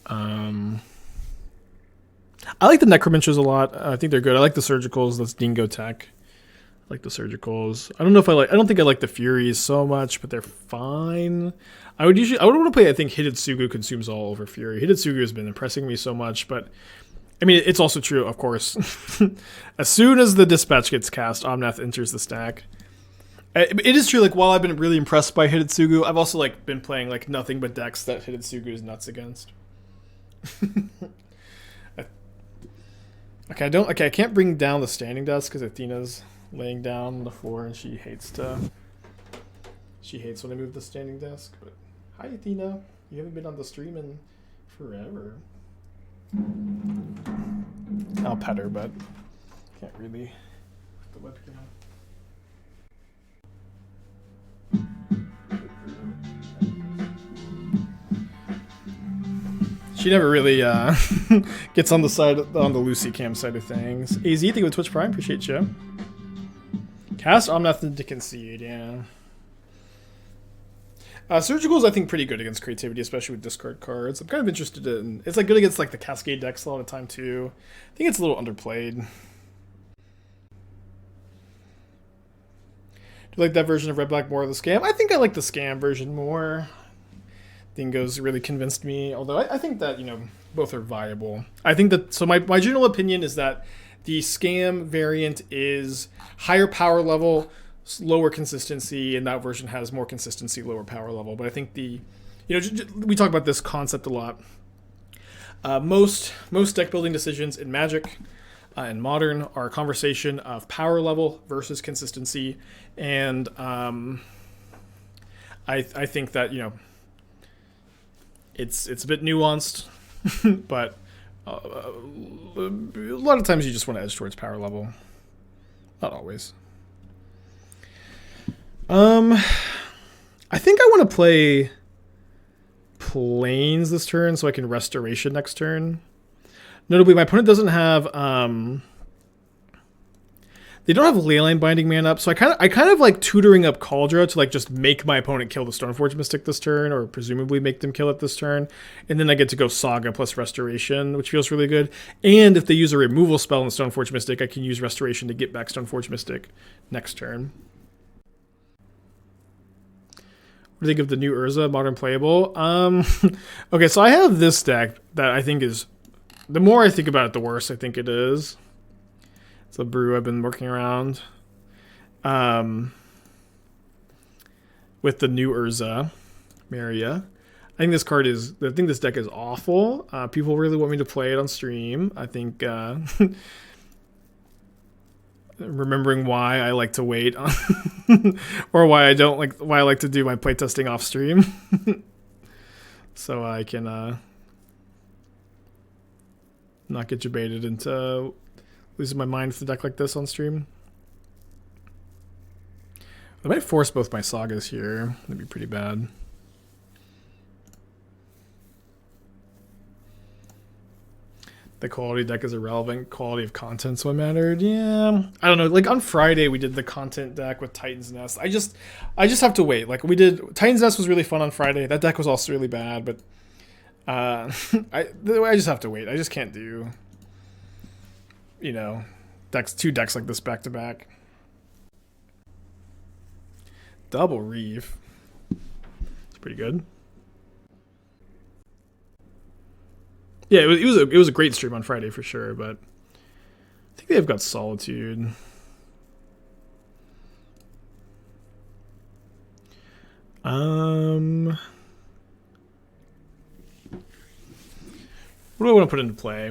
I like the Necromancers a lot. I think they're good. I like the Surgicals. That's Dingo tech. I like the Surgicals. I don't think I like the Furies so much, but they're fine. I would want to play, I think Hidetsugu consumes all over Fury. Hidetsugu has been impressing me so much, but I mean, it's also true, of course. As soon as the Dispatch gets cast, Omnath enters the stack. It is true, like, while I've been really impressed by Hidetsugu, I've also, like, been playing, like, nothing but decks that Hidetsugu is nuts against. Okay, I can't bring down the standing desk because Athena's laying down on the floor and she hates when I move the standing desk. But hi, Athena. You haven't been on the stream in forever. I'll pet her, but can't really put the webcam on. She never really gets on the Lucy Cam side of things. AZ, thank you with Twitch Prime. Appreciate you. Cast nothing to concede, yeah. Surgical's, I think, pretty good against creativity, especially with discard cards. I'm kind of interested in... It's like good against like the Cascade decks a lot of the time, too. I think it's a little underplayed. Do you like that version of Red Black more, or the Scam? I think I like the Scam version more. Dingo's really convinced me, although I think that, you know, both are viable. I think that... So my general opinion is that the Scam variant is higher power level, lower consistency, and that version has more consistency, lower power level. But I think the, you know, we talk about this concept a lot. Most deck building decisions in Magic and Modern are a conversation of power level versus consistency, and I think that, you know, it's a bit nuanced, but a lot of times you just want to edge towards power level. Not always. I think I want to play Plains this turn so I can Restoration next turn. Notably, my opponent doesn't have they don't have Leyline Binding mana up, so I kind of like tutoring up Kaldra to like just make my opponent kill the Stoneforge Mystic this turn, or presumably make them kill it this turn, and then I get to go Saga plus Restoration, which feels really good. And if they use a removal spell in the Stoneforge Mystic, I can use Restoration to get back Stoneforge Mystic next turn. What do you think of the new Urza, Modern Playable? Okay, so I have this deck that I think is, the more I think about it, the worse I think it is. It's a brew I've been working around with the new Urza, Maria. I think this deck is awful. People really want me to play it on stream. I think remembering why I like to wait on or why I like to do my playtesting off stream so I can not get debated into losing my mind with a deck like this on stream. I might force both my Sagas here. That'd be pretty bad. The quality deck is irrelevant. Quality of content's what mattered. Yeah, I don't know. Like on Friday, we did the content deck with Titan's Nest. I just have to wait. Like we did, Titan's Nest was really fun on Friday. That deck was also really bad, but I just have to wait. I just can't do, you know, two decks like this back to back. Double Reef. It's pretty good. Yeah, it was a great stream on Friday for sure, but I think they've got Solitude. What do I want to put into play?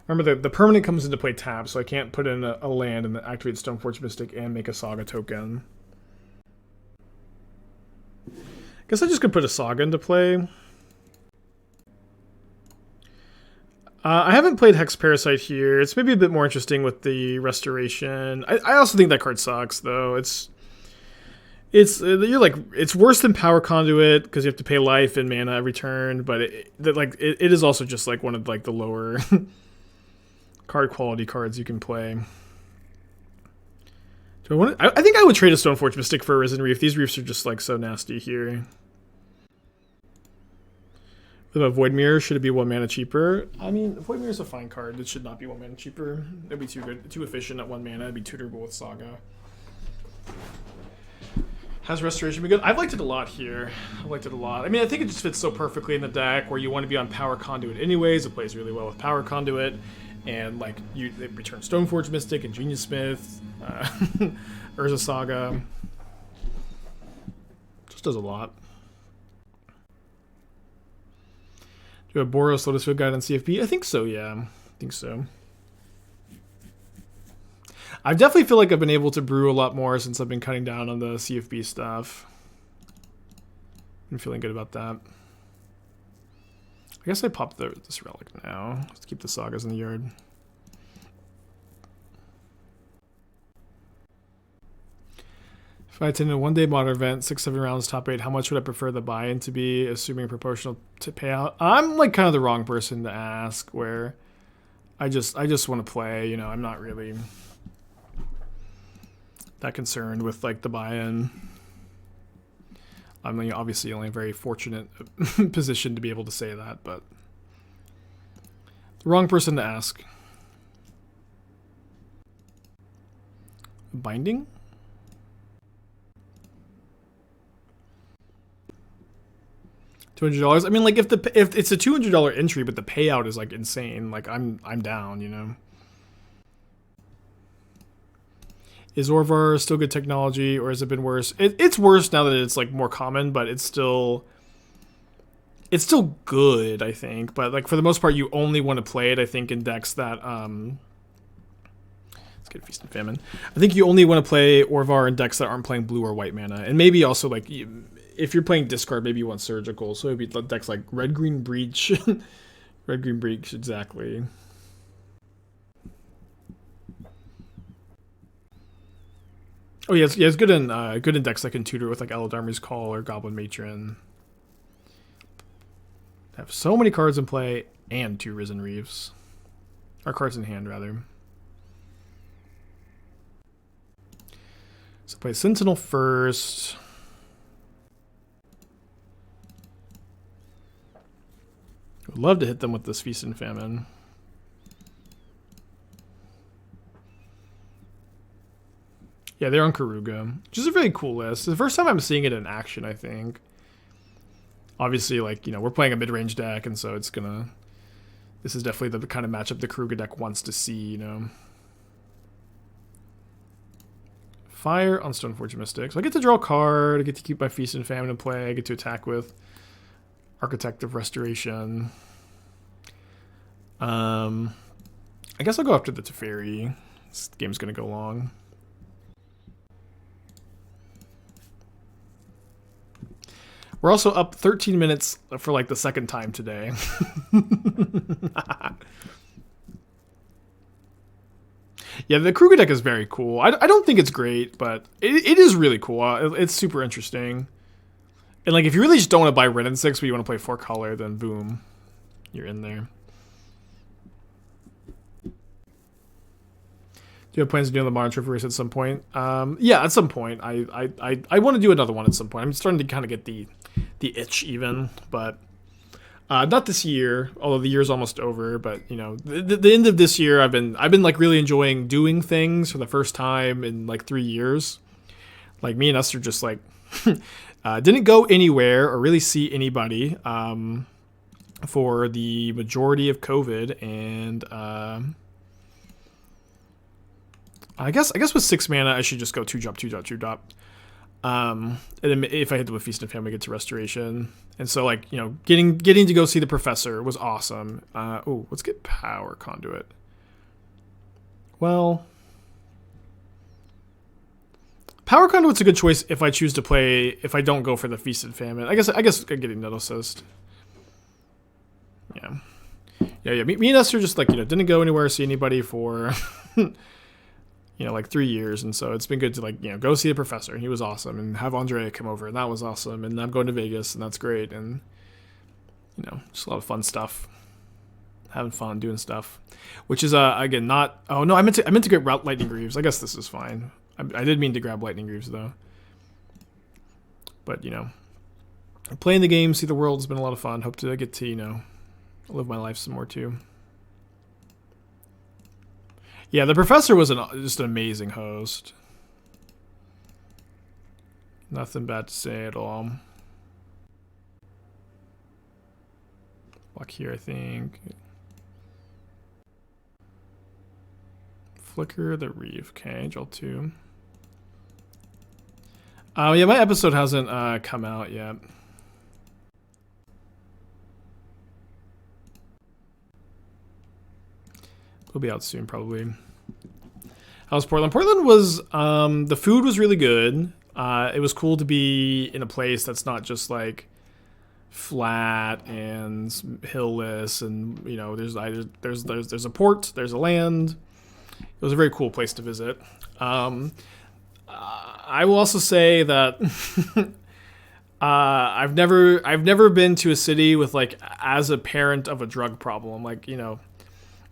Remember, the permanent comes into play tap, so I can't put in a land and then activate Stoneforge Mystic and make a Saga token. Guess I just could put a Saga into play. I haven't played Hex Parasite here. It's maybe a bit more interesting with the Restoration. I also think that card sucks, though. It's worse than Power Conduit because you have to pay life and mana every turn, but it is also just like one of like the lower card quality cards you can play. Do I want to? I think I would trade a Stoneforge Mystic for a Risen Reef. These Reefs are just like so nasty here. The Void Mirror, should it be 1 mana cheaper? I mean, Void Mirror is a fine card. It should not be 1 mana cheaper. It'd be too good, too efficient at 1 mana. It'd be tutorable with Saga. Has Restoration been good? I've liked it a lot here. I've liked it a lot. I mean, I think it just fits so perfectly in the deck where you want to be on Power Conduit anyways. It plays really well with Power Conduit. And like it returns Stoneforge Mystic, Ingenious Smith, Urza Saga. Just does a lot. Do you have Boros Lotus Field Guide on CFP? I think so, yeah. I think so. I definitely feel like I've been able to brew a lot more since I've been cutting down on the CFP stuff. I'm feeling good about that. I guess I popped this relic now. Let's keep the Sagas in the yard. If I attended a one-day modern event, 6-7 rounds, top 8, how much would I prefer the buy-in to be, assuming proportional to payout? I'm like kind of the wrong person to ask. Where I just want to play. You know, I'm not really that concerned with like the buy-in. I'm obviously only a very fortunate position to be able to say that, but the wrong person to ask. Binding? $200. I mean, like if it's a $200 entry, but the payout is like insane, like I'm down, you know. Is Orvar still good technology, or has it been worse? It's worse now that it's like more common, but it's still good, I think. But like for the most part, you only want to play it, I think, in decks that let's get Feast and Famine. I think you only want to play Orvar in decks that aren't playing blue or white mana, and maybe also like if you're playing discard, maybe you want Surgical. So it'd be decks like Red Green Breach, Red Green Breach, exactly. Oh yeah, it's good in decks that can tutor with like Elodarmi's Call or Goblin Matron. Have so many cards in play and 2 Risen Reefs, or cards in hand rather. So play Sentinel first. I would love to hit them with this Feast and Famine. Yeah, they're on Karuga, which is a really cool list. It's the first time I'm seeing it in action, I think. Obviously, like, you know, we're playing a mid-range deck, and so it's gonna... This is definitely the kind of matchup the Karuga deck wants to see, you know. Fire on Stoneforge Mystic. So I get to draw a card, I get to keep my Feast and Famine in play, I get to attack with Architect of Restoration. I guess I'll go after the Teferi. This game's gonna go long. We're also up 13 minutes for like the second time today. Yeah, the Kruger deck is very cool. I don't think it's great, but it is really cool. It's super interesting. And like if you really just don't want to buy Red and 6, but you want to play 4 color, then boom, you're in there. Do you have plans to do another Modern Trophy race at some point? Yeah, at some point. I want to do another one at some point. I'm starting to kind of get the itch even, but not this year. Although the year's almost over, but you know, the end of this year, I've been like really enjoying doing things for the first time in like 3 years. Like me and Esther just like didn't go anywhere or really see anybody for the majority of COVID, and I guess with 6 mana, I should just go 2-drop, 2-drop, 2-drop. And then if I hit them with Feast and Famine, I get to Restoration. And so, like, you know, getting to go see the Professor was awesome. Oh, let's get Power Conduit. Well, Power Conduit's a good choice if I choose to play, if I don't go for the Feast and Famine. I guess I'm getting Nettlecyst. Yeah. Yeah. Me and Esther just, like, you know, didn't go anywhere, see anybody for... you know, like 3 years, and so it's been good to, like, you know, go see the Professor, and he was awesome, and have Andrea come over, and that was awesome, and I'm going to Vegas, and that's great, and, you know, just a lot of fun stuff, having fun doing stuff, which is again not. Oh no, I meant to get Lightning Greaves. I guess this is fine. I did mean to grab Lightning Greaves though, but you know, playing the game, see the world has been a lot of fun. Hope to get to, you know, live my life some more too. Yeah, the Professor was just an amazing host. Nothing bad to say at all. Block here, I think. Flicker the Reef. Okay, draw 2. Oh, yeah, my episode hasn't come out yet. It'll be out soon, probably. How's Portland? Portland was, the food was really good. It was cool to be in a place that's not just like flat and hillless, and you know, there's a port, there's a land. It was a very cool place to visit. I will also say that I've never been to a city with like as a parent of a drug problem. Like, you know,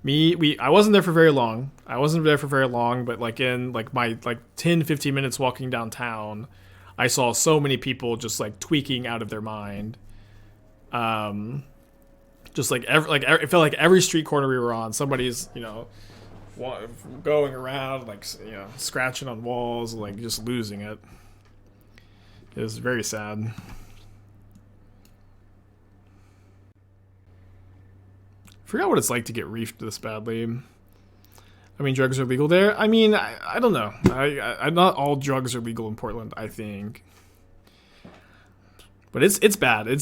I wasn't there for very long. But like in like my like 10, 15 minutes walking downtown, I saw so many people just like tweaking out of their mind. Just like it felt like every street corner we were on, somebody's, you know, going around like, you know, scratching on walls, like just losing it. It was very sad. Forgot what it's like to get reefed this badly. I mean, drugs are legal there. I mean, I don't know. Not all drugs are legal in Portland, I think. But it's bad. I've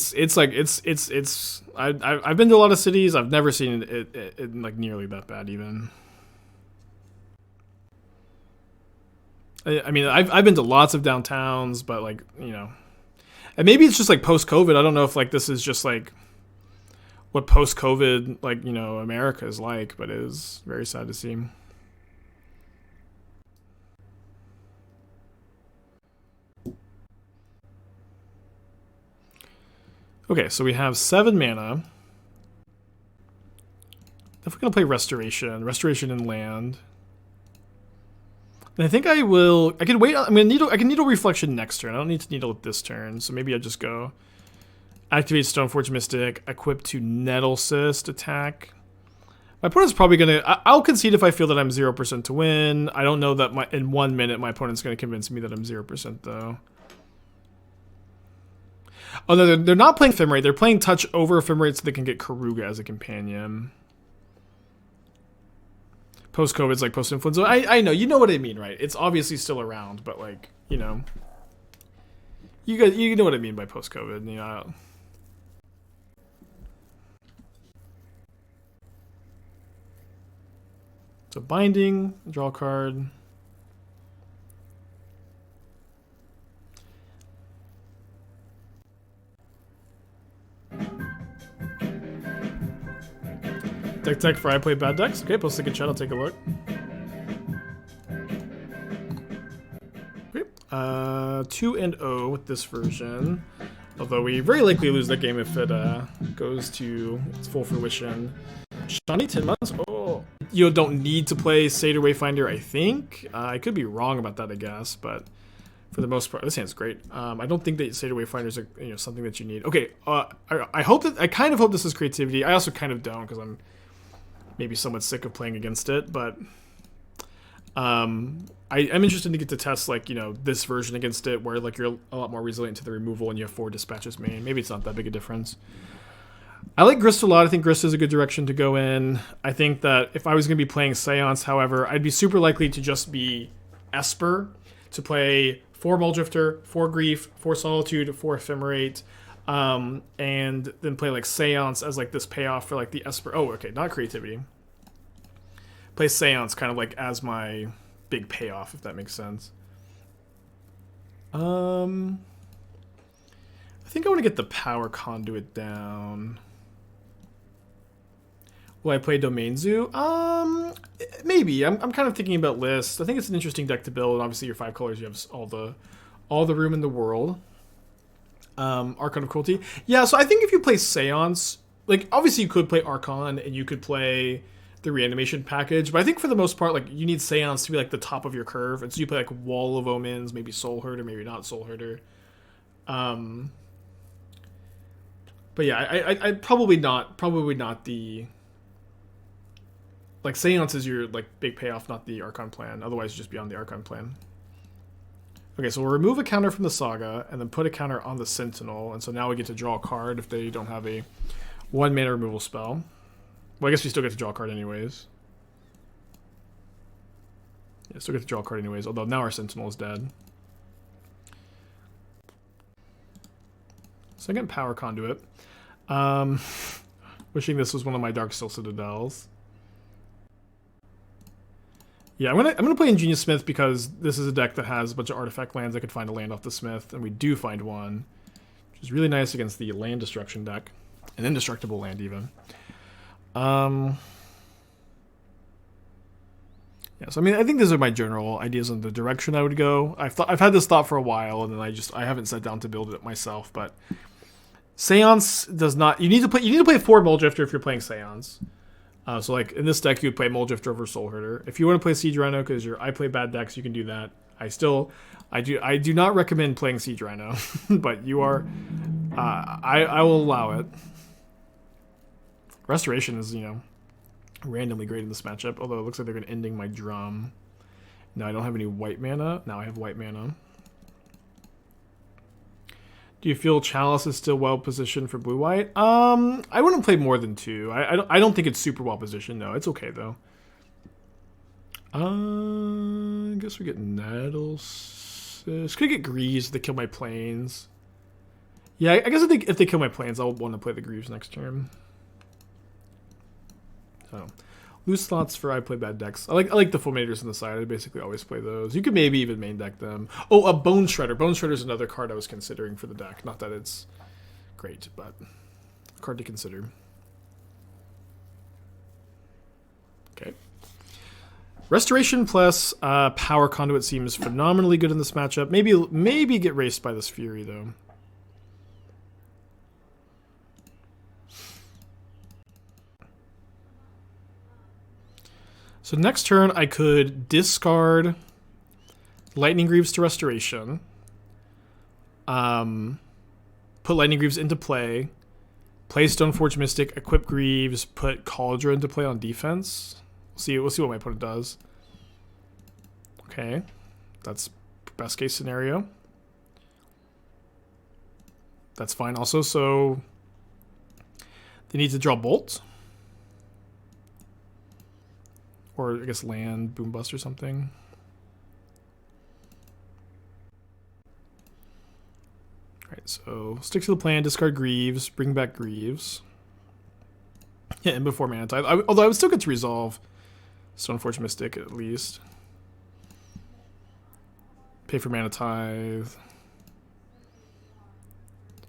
been to a lot of cities. I've never seen it like nearly that bad even. I mean, I've been to lots of downtowns, but like, you know, and maybe it's just like post-COVID. I don't know if like this is just like what post-COVID, like, you know, America is like, but it is very sad to see. Okay, so we have 7 mana. If we're gonna play Restoration in land. And I think I can wait. I can Needle Reflection next turn. I don't need to Needle it this turn, so maybe I just go activate Stoneforge Mystic, equip to Nettlecyst, attack. My opponent's probably gonna. I'll concede if I feel that I'm 0% to win. I don't know that in 1 minute my opponent's gonna convince me that I'm 0% though. Oh no, they're not playing Ephemerate. They're playing Touch over Ephemerate so they can get Karuga as a companion. Post-COVID's like post-influenza. I know, you know what I mean, right? It's obviously still around, but like, you know, you know what I mean by post-COVID, you know. So binding, draw a card. Deck for I play bad decks. Okay, post a chat, I'll take a look. Okay, 2-0 with this version. Although we very likely lose that game if it goes to its full fruition. Shawnee, 10 months? Oh, you don't need to play Seder Wayfinder, I think. I could be wrong about that, I guess, but for the most part, this hand's great. I don't think that Seder Wayfinders are, you know, something that you need. Okay, I kind of hope this is creativity. I also kind of don't because I'm maybe somewhat sick of playing against it, but I'm interested to get to test, like, you know, this version against it, where like you're a lot more resilient to the removal and you have 4 dispatches main. Maybe it's not that big a difference. I like Grist a lot. I think Grist is a good direction to go in. I think that if I was going to be playing Seance, however, I'd be super likely to just be Esper, to play 4 Muldrifter, 4 Grief, 4 Solitude, 4 Ephemerate, and then play like Seance as like this payoff for like the Esper. Oh, okay, not creativity. Play Seance kind of like as my big payoff, if that makes sense. I think I want to get the Power Conduit down. Will I play Domain Zoo? Maybe. I'm kind of thinking about lists. I think it's an interesting deck to build. Obviously, your 5 colors, you have all the room in the world. Archon of Cruelty. Yeah, so I think if you play Seance, like, obviously you could play Archon and you could play the reanimation package, but I think for the most part, like, you need Seance to be like the top of your curve, and so you play like Wall of Omens, maybe Soul Herder, maybe not Soul Herder. But yeah, I probably not the, like, Seance is your like big payoff, not the Archon plan. Otherwise, just beyond the Archon plan. Okay, so we'll remove a counter from the Saga and then put a counter on the Sentinel, and so now we get to draw a card if they don't have a 1 mana removal spell. Well, I guess we still get to draw a card anyways. Yeah, still get to draw a card anyways, although now our Sentinel is dead. Second Power Conduit. Wishing this was one of my Darksteel Citadels. Yeah, I'm gonna play Ingenious Smith because this is a deck that has a bunch of artifact lands. I could find a land off the Smith, and we do find one, which is really nice against the land destruction deck. An indestructible land, even. Yeah, so I mean, I think these are my general ideas on the direction I would go. I've had this thought for a while, and then I haven't sat down to build it myself. But Seance does not. You need to play 4 Muldrifter if you're playing Seance. So like in this deck, you would play Muldrifter over Soul Herder. If you want to play Siege Rhino because I play bad decks, you can do that. I do not recommend playing Siege Rhino, but you are. I will allow it. Restoration is randomly great in this matchup, although it looks like they're going to ending my drum. No, I don't have any white mana. Now I have white mana. Do you feel Chalice is still well positioned for blue-white? I wouldn't play more than 2. I don't think it's super well positioned, no. It's okay, though. I guess we get Nettlecyst. Could I get Greaves if they kill my planes? Yeah, I guess if they kill my planes, I'll want to play the Greaves next turn. So, loose thoughts for I play bad decks. I like the Fulminators on the side. I basically always play those. You could maybe even main deck them. Oh, a Bone Shredder. Bone Shredder is another card I was considering for the deck. Not that it's great, but a card to consider. Okay. Restoration plus Power Conduit seems phenomenally good in this matchup. Maybe get raced by this Fury, though. So next turn, I could discard Lightning Greaves to Restoration. Put Lightning Greaves into play. Play Stoneforge Mystic, equip Greaves, put Kaldra into play on defense. We'll see what my opponent does. Okay. That's best case scenario. That's fine also, so they need to draw Bolt. Or, I guess, land, Boom Bust or something. Alright, so stick to the plan, discard Greaves, bring back Greaves. Yeah, and before Mana Tithe. Although I would still get to resolve Stoneforge Mystic at least. Pay for Mana Tithe.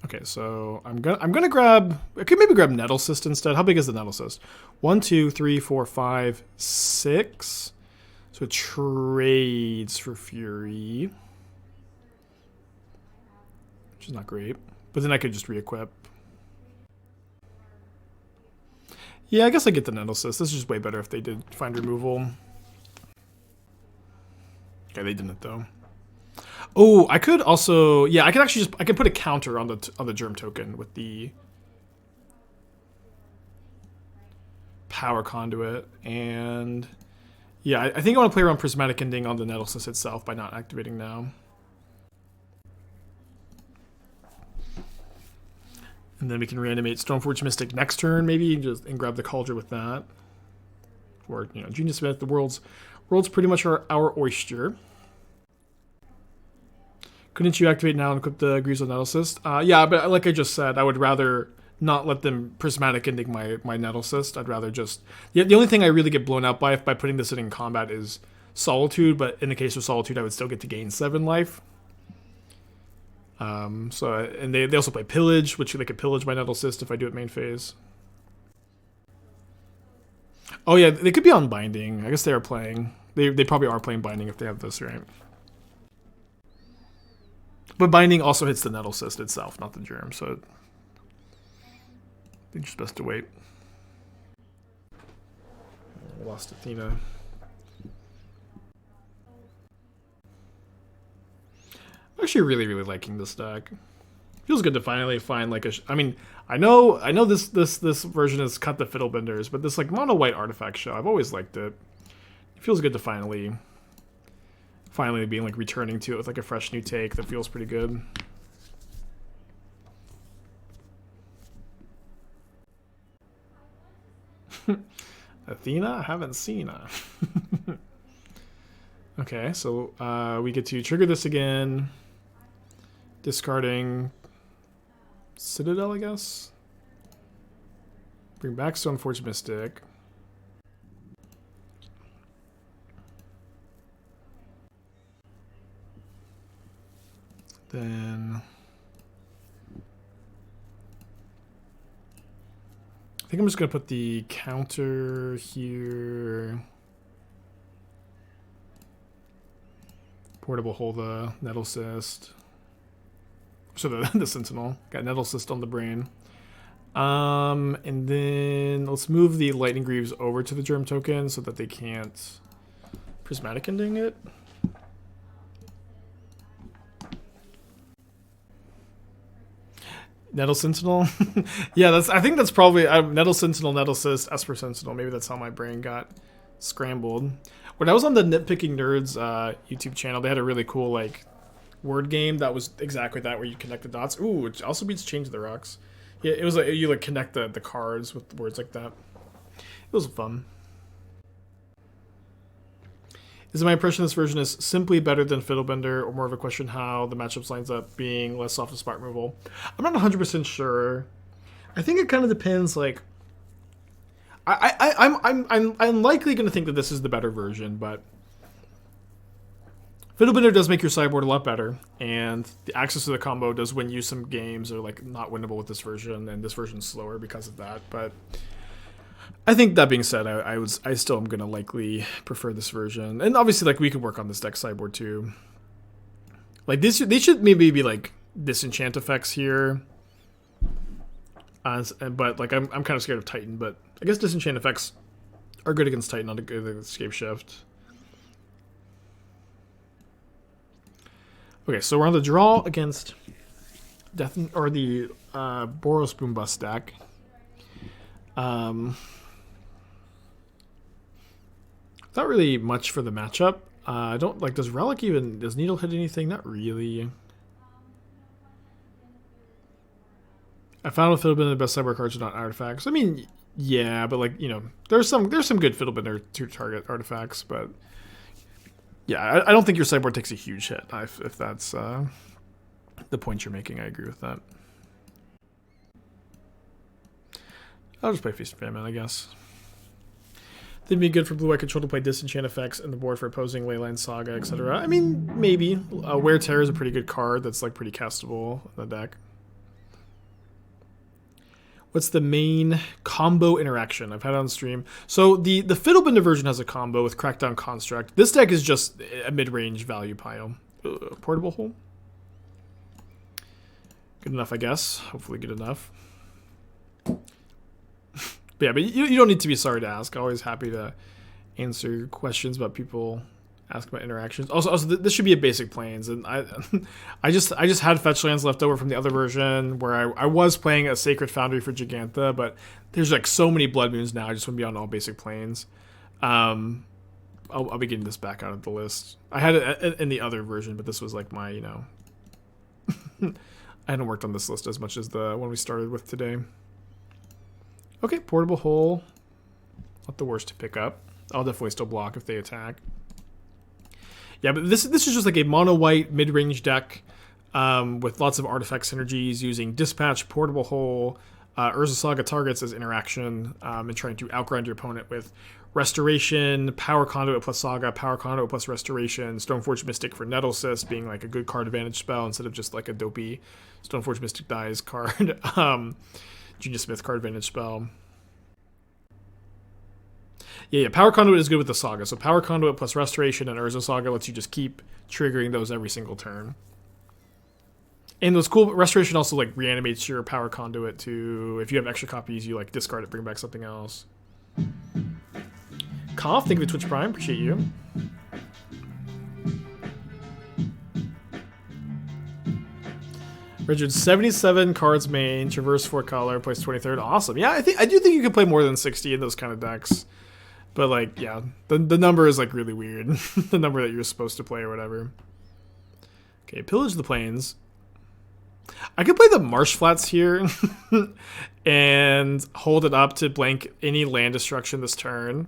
Okay, so I'm gonna grab. I could maybe grab Nettlecyst instead. How big is the Nettlecyst? 1, 2, 3, 4, 5, 6. So it trades for Fury, which is not great. But then I could just re-equip. Yeah, I guess I get the Nettlecyst. This is just way better if they did find removal. Okay, they didn't though. Oh, I could also, yeah, I could put a counter on the germ token with the Power Conduit, and yeah, I think I want to play around Prismatic Ending on the Nettlecyst itself by not activating now. And then we can reanimate Stoneforge Mystic next turn, maybe, and grab the Kaldra with that. Or, Ingenious Smith, the world's pretty much our oyster. Couldn't you activate now and equip the Greaves on Nettlecyst? Yeah, but like I just said, I would rather not let them Prismatic Ending my Nettlecyst. I'd rather just... Yeah, the only thing I really get blown out by putting this in combat is Solitude, but in the case of Solitude, I would still get to gain 7 life. And they also play Pillage, which they could pillage my Nettlecyst if I do it main phase. Oh yeah, they could be on Binding. I guess they are playing. They probably are playing Binding if they have this, right? But Binding also hits the Nettlecyst itself, not the germ, so I think it's best to wait. Lost Athena. I'm actually really liking this deck. Feels good to finally find like a. I mean, I know this version is cut the Fiddlebenders, but this like mono white artifact show, I've always liked it. It feels good to finally being like returning to it with like a fresh new take that feels pretty good. Athena? I haven't seen her. Okay, so we get to trigger this again. Discarding Citadel, I guess. Bring back Stoneforge Mystic. Then I think I'm just going to put the counter here. Portable Hole the Nettlecyst. So the Sentinel. Got Nettlecyst on the brain. And then let's move the Lightning Greaves over to the Germ token so that they can't Prismatic Ending it. Nettle Sentinel? Yeah, I think that's probably Nettle Sentinel, Nettlecyst, Esper Sentinel. Maybe that's how my brain got scrambled. When I was on the Nitpicking Nerds YouTube channel, they had a really cool like word game that was exactly that, where you connect the dots. Ooh, it also beats Change the Rocks. Yeah, it was like you like connect the cards with words like that. It was fun. Is it my impression this version is simply better than Fiddlebender, or more of a question how the matchups lines up being less soft to spot removal? I'm not 100% sure. I think it kind of depends. Like, I'm likely going to think that this is the better version, but Fiddlebender does make your sideboard a lot better, and the access to the combo does win you some games, or like not winnable with this version, and this version's slower because of that. But I think that being said, I still am gonna likely prefer this version, and obviously like we could work on this deck sideboard too. Like this, they should maybe be like disenchant effects here, but like I'm kind of scared of Titan, but I guess disenchant effects are good against Titan, not good against Escape Shift. Okay, so we're on the draw against Death or the Boros Boombust deck. Not really much for the matchup. I don't like. Does Relic even? Does Needle hit anything? Not really. I found with Fiddlebender the best sideboard cards are not artifacts. I mean, yeah, but like, you know, there's some good Fiddlebender to target artifacts, but yeah, I don't think your sideboard takes a huge hit. If that's the point you're making, I agree with that. I'll just play Feast and Famine, I guess. It'd be good for blue-white control to play disenchant effects in the board for opposing Leyline Saga, etc. I mean, maybe. Wear Terror is a pretty good card that's like pretty castable in the deck. What's the main combo interaction? I've had it on stream. So the Fiddlebender version has a combo with Crackdown Construct. This deck is just a mid-range value pile. Portable Hole? Good enough, I guess. Hopefully good enough. But yeah, but you don't need to be sorry to ask. Always happy to answer questions about people asking about interactions. Also this should be a basic planes, and I just had fetch lands left over from the other version where I was playing a Sacred Foundry for Jegantha, but there's like so many Blood Moons now. I just want to be on all basic planes. I'll be getting this back out of the list. I had it in the other version, but this was like my, you know, I hadn't worked on this list as much as the one we started with today. Okay, Portable Hole. Not the worst to pick up. I'll definitely still block if they attack. Yeah, but this is just like a mono-white mid-range deck with lots of artifact synergies using Dispatch, Portable Hole, Urza Saga targets as interaction, and trying to outgrind your opponent with Restoration, Power Conduit plus Saga, Power Conduit plus Restoration, Stoneforge Mystic for Nettlecyst being like a good card advantage spell instead of just like a dopey Stoneforge Mystic dies card. Ingenious Smith card advantage spell. Yeah, Power Conduit is good with the Saga. So Power Conduit plus Restoration and Urza Saga lets you just keep triggering those every single turn. And what's cool, Restoration also like reanimates your Power Conduit to, if you have extra copies, you like discard it, bring back something else. Cough, thank you for Twitch Prime, appreciate you. Richard, 77 cards main, traverse 4 color, plays 23rd. Awesome. Yeah, I do think you can play more than 60 in those kind of decks. But like, yeah, the number is like really weird. The number that you're supposed to play or whatever. Okay, Pillage the Plains. I could play the Marsh Flats here and hold it up to blank any land destruction this turn.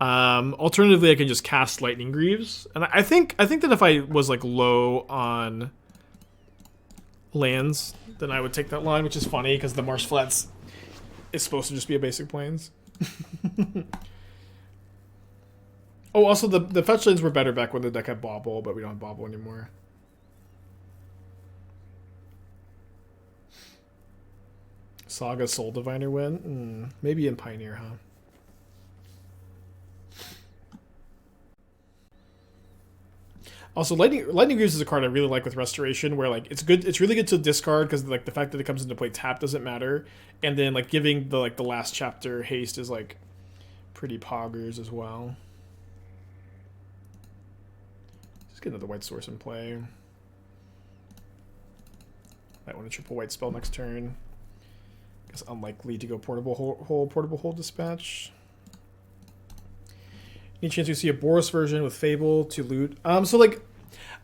Alternatively, I can just cast Lightning Greaves. And I think that if I was like low on lands, then I would take that line, which is funny because the Marsh Flats is supposed to just be a basic plains. Oh, also the fetch lands were better back when the deck had Bauble, but we don't have Bauble anymore. Saga Soul Diviner win? Maybe in Pioneer, huh? Also, Lightning Greaves is a card I really like with Restoration, where like it's good. It's really good to discard because like the fact that it comes into play tap doesn't matter, and then like giving the like the last chapter haste is like pretty poggers as well. Let's get another white source in play. Might want a triple white spell next turn. Guess unlikely to go portable hole dispatch. Any chance you see a Boros version with Fable to loot? So like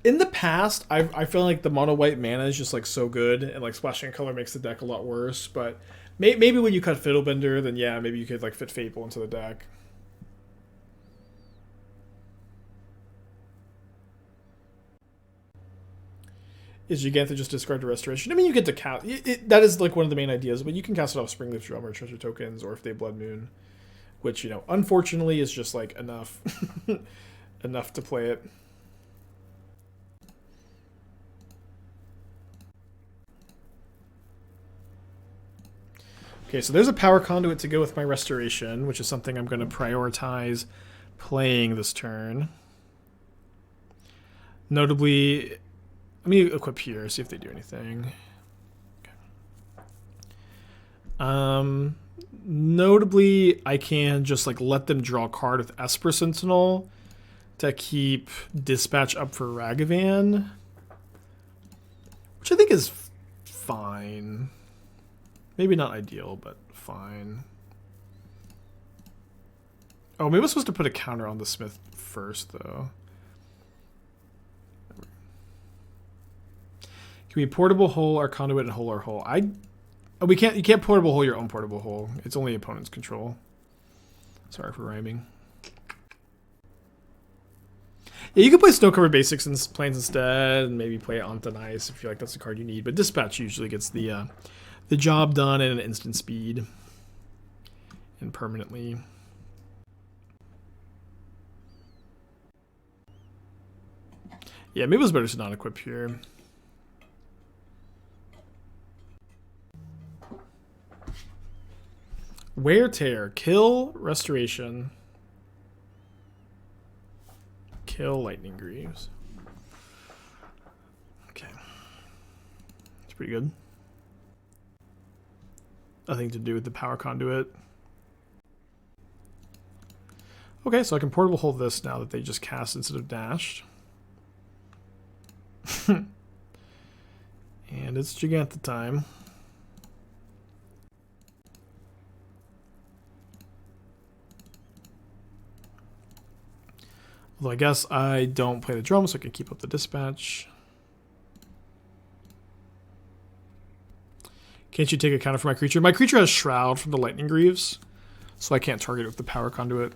in the past, I feel like the mono white mana is just like so good, and like splashing color makes the deck a lot worse. But maybe when you cut Fiddlebender, then yeah, maybe you could like fit Fable into the deck. Is Jegantha just discard to Restoration? I mean, you get to cast that is like one of the main ideas, but you can cast it off Springleaf Drum or Treasure Tokens, or if they Blood Moon. Which, you know, unfortunately is just, like, enough. enough to play it. Okay, so there's a Power Conduit to go with my Restoration, which is something I'm going to prioritize playing this turn. Notably, let me equip here, see if they do anything. Okay. Notably, I can just like let them draw a card with Esper Sentinel to keep Dispatch up for Ragavan, which I think is fine. Maybe not ideal, but fine. Oh, maybe I'm supposed to put a counter on the Smith first, though. Can we portable hole our conduit and hole our hole? You can't portable hole your own portable hole. It's only opponent's control. Sorry for rhyming. Yeah, you can play Snow Covered Basics and Plains instead, and maybe play Onto Nice if you feel like that's the card you need. But Dispatch usually gets the job done at an instant speed and permanently. Yeah, maybe it was better to not equip here. Wear Tear. Kill Restoration. Kill Lightning Greaves. Okay. It's pretty good. Nothing to do with the Power Conduit. Okay, so I can portable hold this now that they just cast instead of dashed. And it's Jegantha time. Although I guess I don't play the drum, so I can keep up the dispatch. Can't you take a counter for my creature? My creature has Shroud from the Lightning Greaves, so I can't target it with the Power Conduit.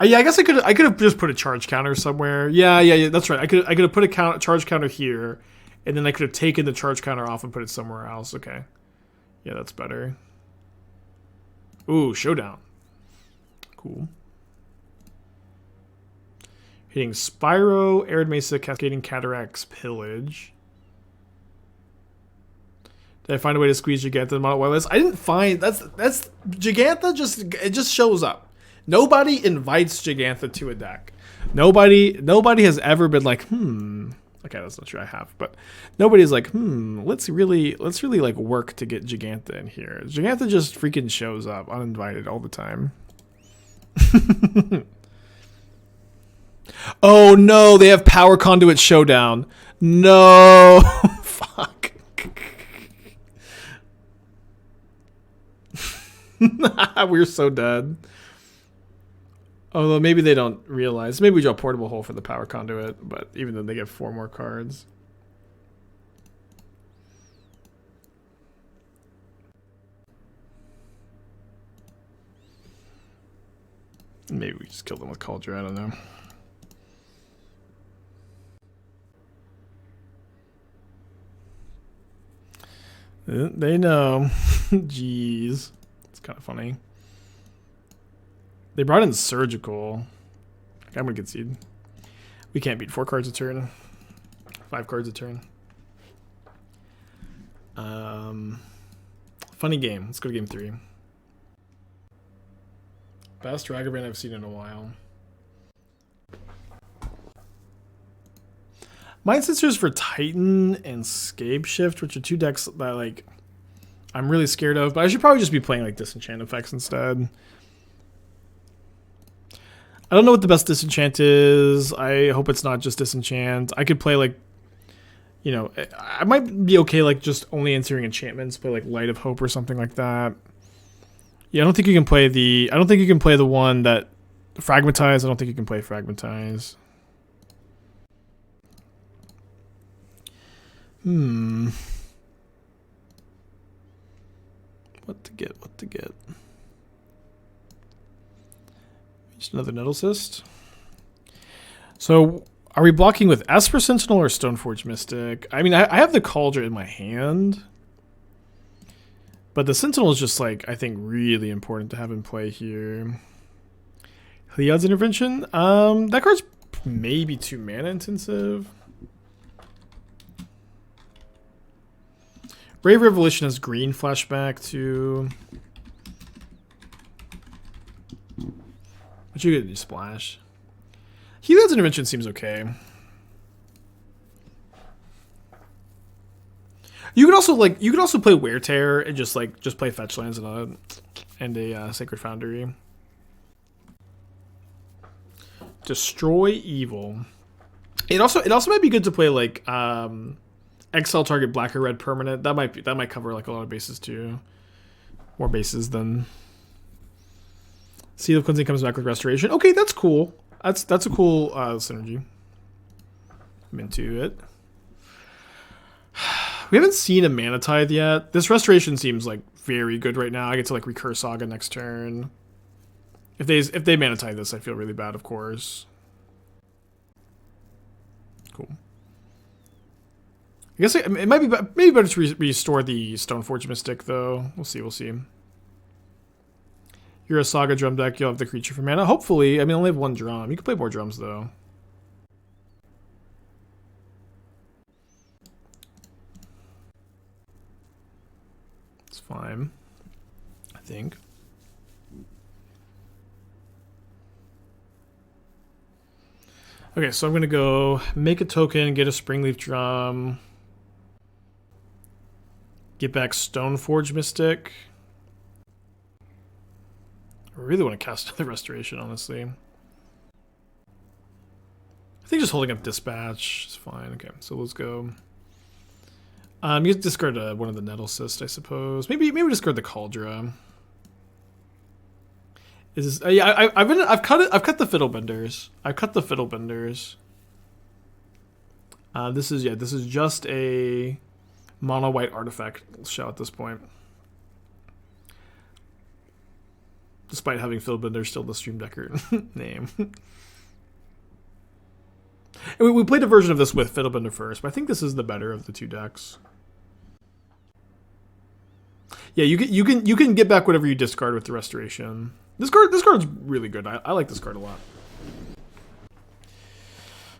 Yeah, I guess I could have just put a charge counter somewhere. Yeah, that's right. I could have put a charge counter here, and then I could have taken the charge counter off and put it somewhere else. Okay. Yeah, that's better. Ooh, Showdown. Cool. Hitting Spyro, Arid Mesa, Cascading Cataracts, Pillage. Did I find a way to squeeze Jegantha in the mono white list? I didn't find that's Jegantha just shows up. Nobody invites Jegantha to a deck. Nobody has ever been like, okay, that's not true, I have, but nobody's like, let's really like work to get Jegantha in here. Jegantha just freaking shows up uninvited all the time. Oh no, they have Power Conduit Showdown. No. Fuck. We're so dead. Although maybe they don't realize. Maybe we draw Portable Hole for the Power Conduit, but even though they get 4 more cards. Maybe we just kill them with Kaldra, I don't know. They know. Jeez. It's kind of funny. They brought in Surgical. Okay, I'm going to concede. We can't beat 4 cards a turn. 5 cards a turn. Funny game. Let's go to game 3. Best Ragavan I've seen in a while. Mindcensors for Titan and Scape Shift, which are two decks that like I'm really scared of, but I should probably just be playing like Disenchant effects instead. I don't know what the best Disenchant is. I hope it's not just Disenchant. I could play like, you know, I might be okay like just only entering enchantments, play like Light of Hope or something like that. Yeah, I don't think you can play the one that Fragmentize. I don't think you can play Fragmentize. What to get? Just another Nettlecyst. So, are we blocking with Esper Sentinel or Stoneforge Mystic? I mean, I have the Kaldra in my hand. But the Sentinel is just, like, I think really important to have in play here. Heliod's Intervention? That card's maybe 2 mana intensive. Brave Revelation has green flashback too. What you gonna splash? Heliod's Intervention seems okay. You could also play Wear Tear and just play fetch lands and a Sacred Foundry. Destroy Evil. It also might be good to play like exile target black or red permanent. That might cover like a lot of bases too. More bases than Seal of Cleansing comes back with Restoration. Okay, that's cool. That's a cool synergy. I'm into it. We haven't seen a Mana Tithe yet. This Restoration seems like very good right now. I get to like recur Saga next turn. If they Mana Tithe this, I feel really bad, of course. Cool. I guess it might be maybe better to restore the Stoneforge Mystic though. We'll see. You're a Saga drum deck. You'll have the creature for mana. Hopefully, I mean, I only have 1 drum. You can play more drums though. It's fine, I think. Okay, so I'm gonna go make a token, get a Springleaf Drum, get back Stoneforge Mystic. I really want to cast another Restoration, honestly. I think just holding up Dispatch is fine. Okay, so let's go. You discard one of the Nettlecyst, I suppose. Maybe discard the Kaldra. Is this, yeah, I've cut the Fiddlebenders. I've cut the Fiddlebenders. This is just a mono white artifact shell at this point. Despite having Fiddlebender still the Stream Decker name. And we played a version of this with Fiddlebender first, but I think this is the better of the 2 decks. Yeah, you can get back whatever you discard with the Restoration. This card's really good. I like this card a lot.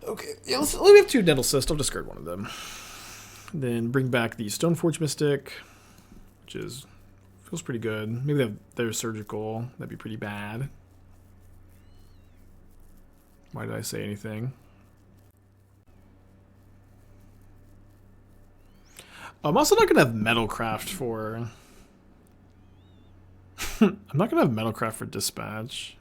Okay, yeah, we have 2 Nettlecyst. I'll discard one of them. Then bring back the Stoneforge Mystic, which feels pretty good. Maybe they're surgical. That'd be pretty bad. Why did I say anything? I'm also not gonna have Metalcraft for. I'm not gonna have Metalcraft for Dispatch.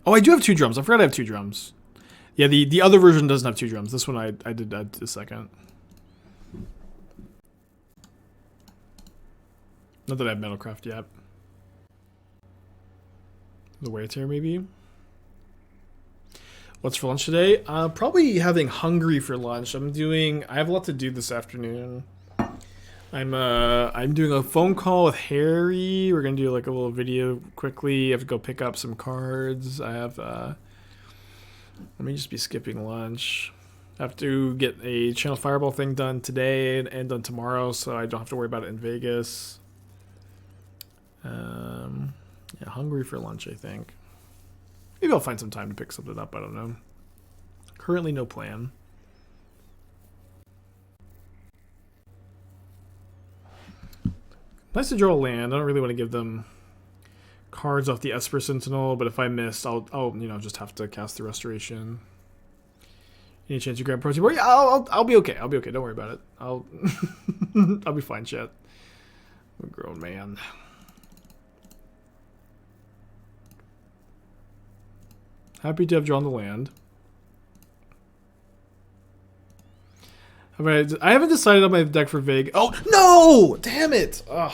Oh, I do have 2 drums. I forgot I have 2 drums. Yeah, the other version doesn't have 2 drums. This one I did add a second. Not that I have Metalcraft yet. The Wear Tear, maybe. What's for lunch today? Probably having hungry for lunch. I have a lot to do this afternoon. I'm doing a phone call with Harry. We're gonna do like a little video quickly. I have to go pick up some cards. I have let me just be skipping lunch. I have to get a Channel Fireball thing done today and done tomorrow, so I don't have to worry about it in Vegas. Yeah, hungry for lunch, I think. Maybe I'll find some time to pick something up. I don't know. Currently, no plan. Nice to draw a land. I don't really want to give them cards off the Esper Sentinel, but if I miss, I'll you know, just have to cast the Restoration. Any chance you grab Protein Board? Yeah, I'll be okay. I'll be okay. Don't worry about it. I'll I'll be fine, chat. I'm a grown man. Happy to have drawn the land. I haven't decided on my deck for Vig. Oh no! Damn it! Ugh.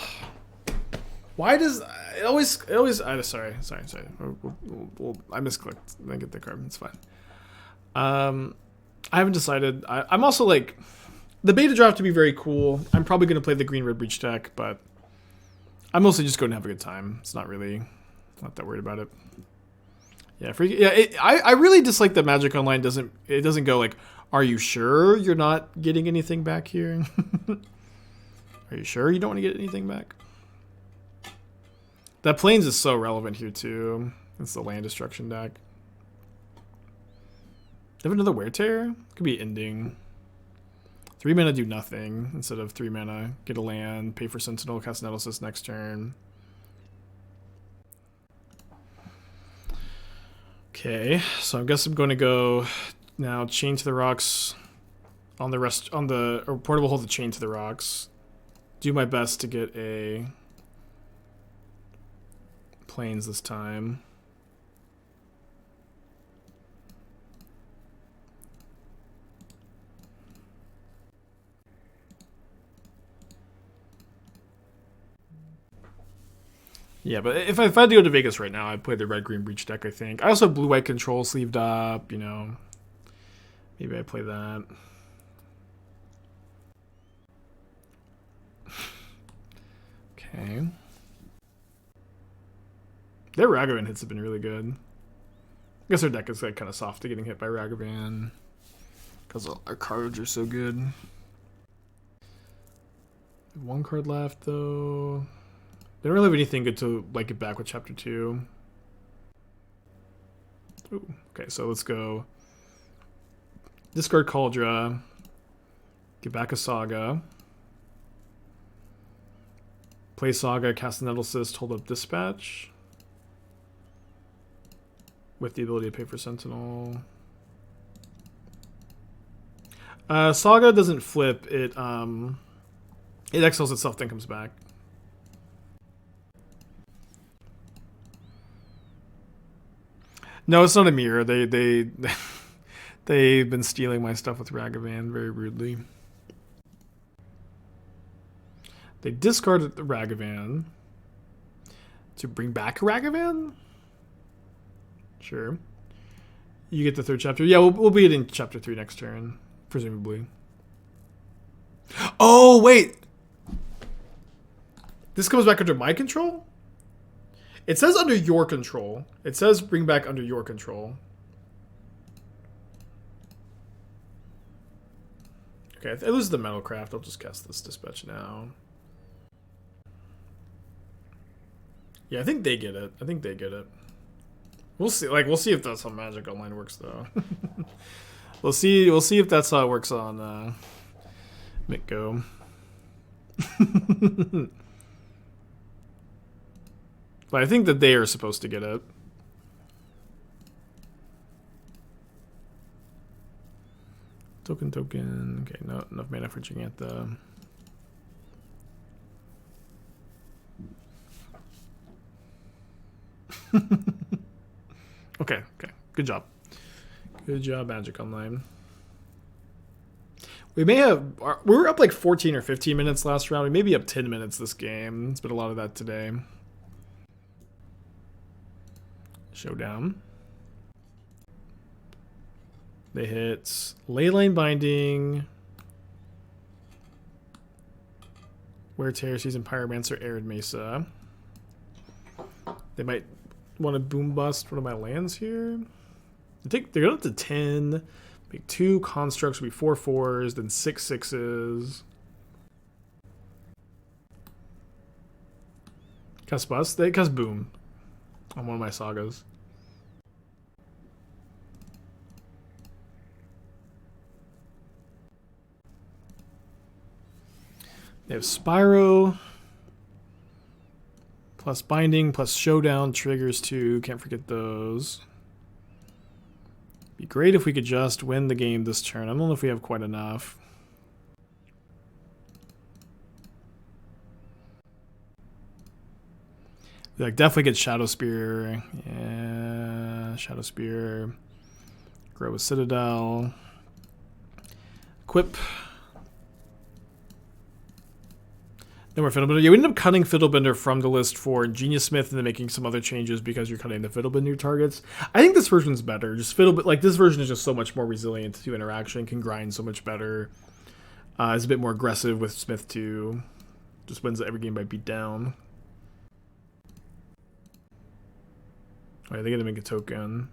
Why does it always? Sorry. I misclicked. I didn't get the card. It's fine. I haven't decided. I'm also like, the beta draft to be very cool. I'm probably gonna play the green red breach deck, but I'm mostly just going to have a good time. It's not really, not that worried about it. Yeah, I really dislike that Magic Online doesn't go like, are you sure you're not getting anything back here? Are you sure you don't want to get anything back? That Plains is so relevant here too. It's the land destruction deck. They have another Wear Tear? Could be ending. 3 mana do nothing instead of 3 mana. Get a land, pay for Sentinel, cast Nettlecyst next turn. Okay, so I guess I'm going to go now. Chain to the Rocks on the or Portable Hold the Chain to the Rocks. Do my best to get a Plains this time. Yeah, but if I had to go to Vegas right now, I'd play the red-green breach deck, I think. I also have blue-white control sleeved up, you know. Maybe I play that. Okay. Their Ragavan hits have been really good. I guess their deck is like kind of soft to getting hit by Ragavan, because our cards are so good. One card left, though. They don't really have anything good to like get back with Chapter 2. Ooh, okay, so let's go. Discard Kaldra. Get back a Saga. Play Saga, cast Nettlecyst, hold up Dispatch. With the ability to pay for Sentinel. Saga doesn't flip. It exiles itself, then comes back. No, it's not a mirror. They've been stealing my stuff with Ragavan very rudely. They discarded the Ragavan to bring back a Ragavan? Sure. You get the third chapter. Yeah, we'll be in chapter 3 next turn, presumably. Oh, wait! This comes back under my control? It says under your control. It says bring back under your control. Okay, if I lose the Metalcraft, I'll just cast this Dispatch now. Yeah, I think they get it. I think they get it. We'll see. Like, we'll see if that's how Magic Online works, though. We'll see if that's how it works on MTGO. But I think that they are supposed to get it. Token. Okay, no, enough mana for Jegantha. Okay. Good job. Good job, Magic Online. We were up like 14 or 15 minutes last round. We may be up 10 minutes this game. It's been a lot of that today. Showdown. They hit Leyline Binding, Wear Tear, Season Pyromancer, Arid Mesa. They might want to boom bust one of my lands here. They're going up to 10. Make 2 constructs, will be 4 4s, then 6 6s. Cast bust? They cast boom on one of my sagas. They have Spyro. Plus binding, plus showdown, triggers too. Can't forget those. Be great if we could just win the game this turn. I don't know if we have quite enough. Like, definitely get Shadowspear. Yeah, Shadowspear. Grow with Citadel. Equip. No more Fiddlebender. Yeah, we ended up cutting Fiddlebender from the list for Ingenious Smith and then making some other changes because you're cutting the Fiddlebender targets. I think this version's better. Just like, this version is just so much more resilient to interaction, can grind so much better. It's a bit more aggressive with Smith too. Just wins every game by beatdown. Oh, yeah, they gotta make a token.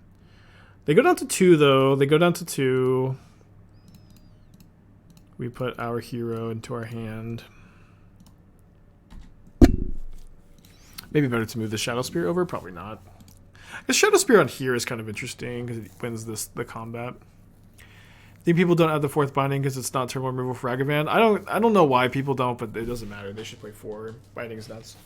They go down to 2 though. They go down to 2. We put our hero into our hand. Maybe better to move the Shadowspear over? Probably not. The Shadowspear on here is kind of interesting because it wins the combat. I think people don't add the 4th binding because it's not turn 1 removal for Agavan. I don't know why people don't, but it doesn't matter. They should play 4. Binding is nuts.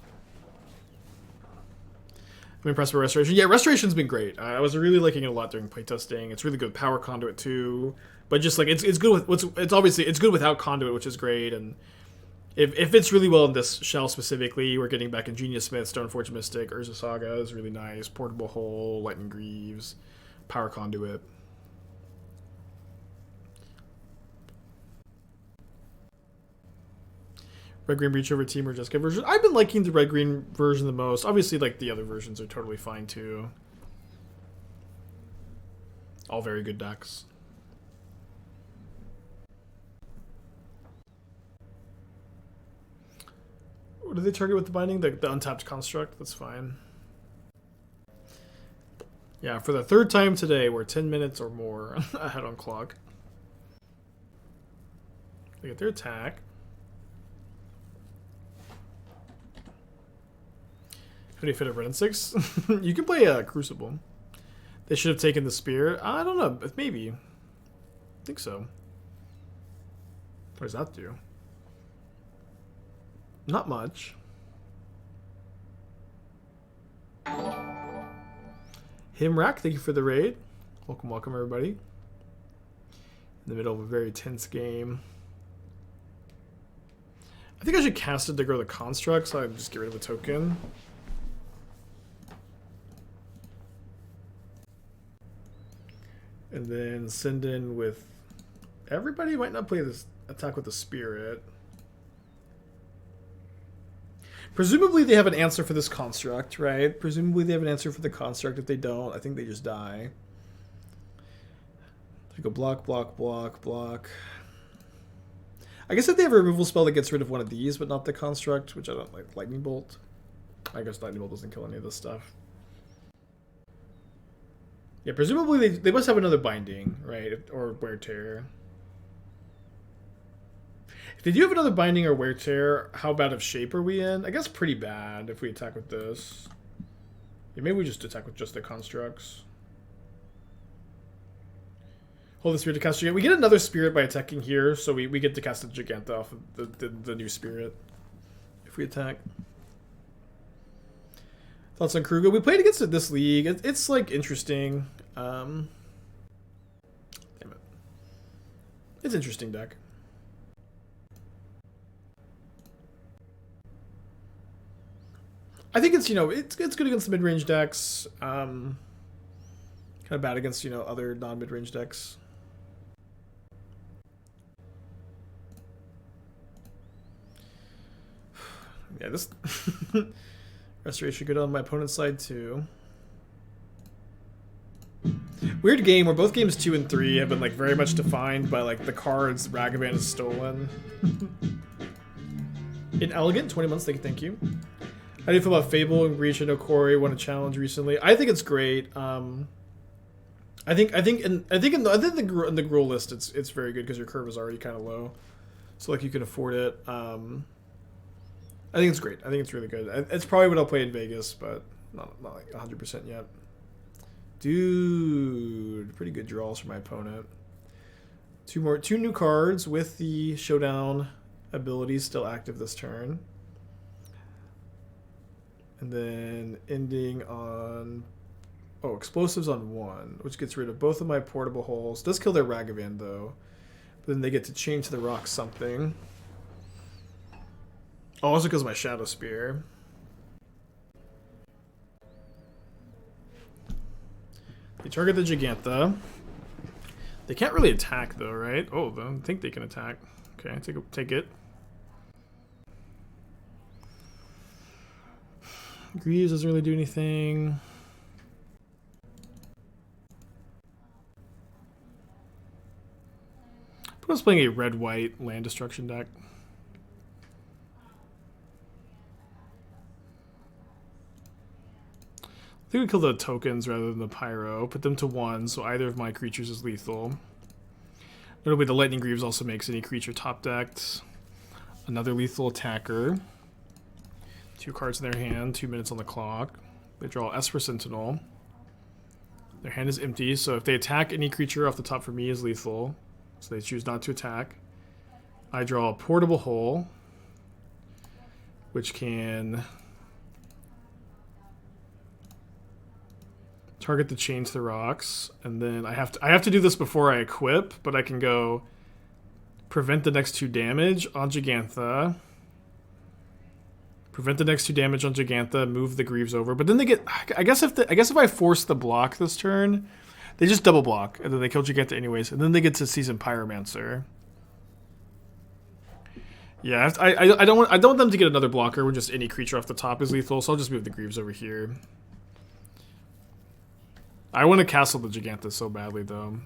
I'm impressed with Restoration. Yeah, Restoration's been great. I was really liking it a lot during playtesting. It's really good with Power Conduit too. But just like it's good with it's obviously it's good without Conduit, which is great. And if it fits really well in this shell specifically, we're getting back Ingenious Smith, Stoneforge Mystic, Urza Saga is really nice. Portable Hole, Lightning Greaves, Power Conduit. Red-green Breach over Team or Jessica version. I've been liking the red-green version the most. Obviously, like, the other versions are totally fine, too. All very good decks. What do they target with the binding? The untapped construct? That's fine. Yeah, for the 3rd time today, we're 10 minutes or more ahead on clock. They get their attack. How do you fit a Red and 6? You can play a Crucible. They should have taken the Spear. I don't know. Maybe. I think so. What does that do? Not much. Himrak, thank you for the raid. Welcome, welcome, everybody. In the middle of a very tense game. I think I should cast it to grow the construct, so I just get rid of a token. And then send in with everybody. Might not play this attack with the Spirit. Presumably they have an answer for this construct, right? Presumably they have an answer for the construct. If they don't, I think they just die. They go block, block, block, block. I guess if they have a removal spell that gets rid of one of these, but not the construct, which I don't like, Lightning Bolt. I guess Lightning Bolt doesn't kill any of this stuff. Yeah, presumably they must have another binding, right? Or Wear Tear. If they do have another binding or Wear Tear, how bad of shape are we in? I guess pretty bad if we attack with this. Yeah, maybe we just attack with just the constructs. Hold the Spirit to cast Jegantha. We get another Spirit by attacking here, so we get to cast a Jegantha off of the new Spirit if we attack. Thoughts on Kruger? We played against it this league. It's like interesting. Damn it. It's an interesting deck. I think it's, you know, it's good against the mid-range decks. Kind of bad against, you know, other non-mid-range decks. Yeah, this Restoration good on my opponent's side too. Weird game where both games 2 and 3 have been like very much defined by like the cards Ragavan has stolen. Inelegant, 20 months, thank you. How do you feel about Fable and Breach? I know Corey won a challenge recently. I think it's great. I think in the Gruul list it's very good because your curve is already kind of low, so like you can afford it. I think it's great. I think it's really good. It's probably what I'll play in Vegas, but not like 100% yet. Dude, pretty good draws for my opponent. Two new cards with the Showdown ability still active this turn. And then ending on... Oh, explosives on 1, which gets rid of both of my portable holes. Does kill their Ragavan, though. But then they get to change the rock something. Oh, also because of my Shadowspear. They target the Jegantha. They can't really attack, though, right? Oh, I think they can attack. Okay, take it. Greaves doesn't really do anything. I was playing a red-white land destruction deck. I think we kill the tokens rather than the pyro. Put them to 1, so either of my creatures is lethal. Notably, the Lightning Greaves also makes any creature top decked. Another lethal attacker. 2 cards in their hand, 2 minutes on the clock. They draw Esper Sentinel. Their hand is empty, so if they attack any creature off the top for me is lethal. So they choose not to attack. I draw a portable hole, which can target the change the rocks, and then I have to do this before I equip, but I can go prevent the next 2 damage on Jegantha. Prevent the next 2 damage on Jegantha, move the Greaves over. But then they get I guess if I force the block this turn, they just double block, and then they kill Jegantha anyways, and then they get to Season Pyromancer. Yeah, I don't want them to get another blocker where just any creature off the top is lethal, so I'll just move the Greaves over here. I want to castle the Jegantha so badly, though.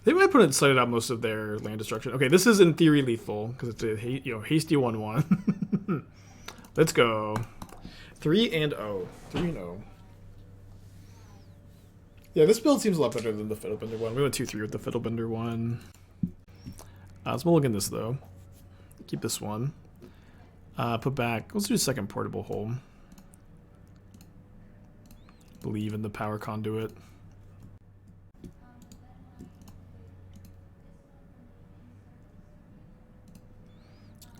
They might put it slided out most of their land destruction. Okay, this is in theory lethal because it's a hasty 1/1. Let's go. 3-0. 3-0. Yeah, this build seems a lot better than the Fiddlebender one. We went 2-3 with the Fiddlebender one. Let's mulligan this, though. Keep this one. Put back... Let's do a second portable hole. Believe in the Power Conduit.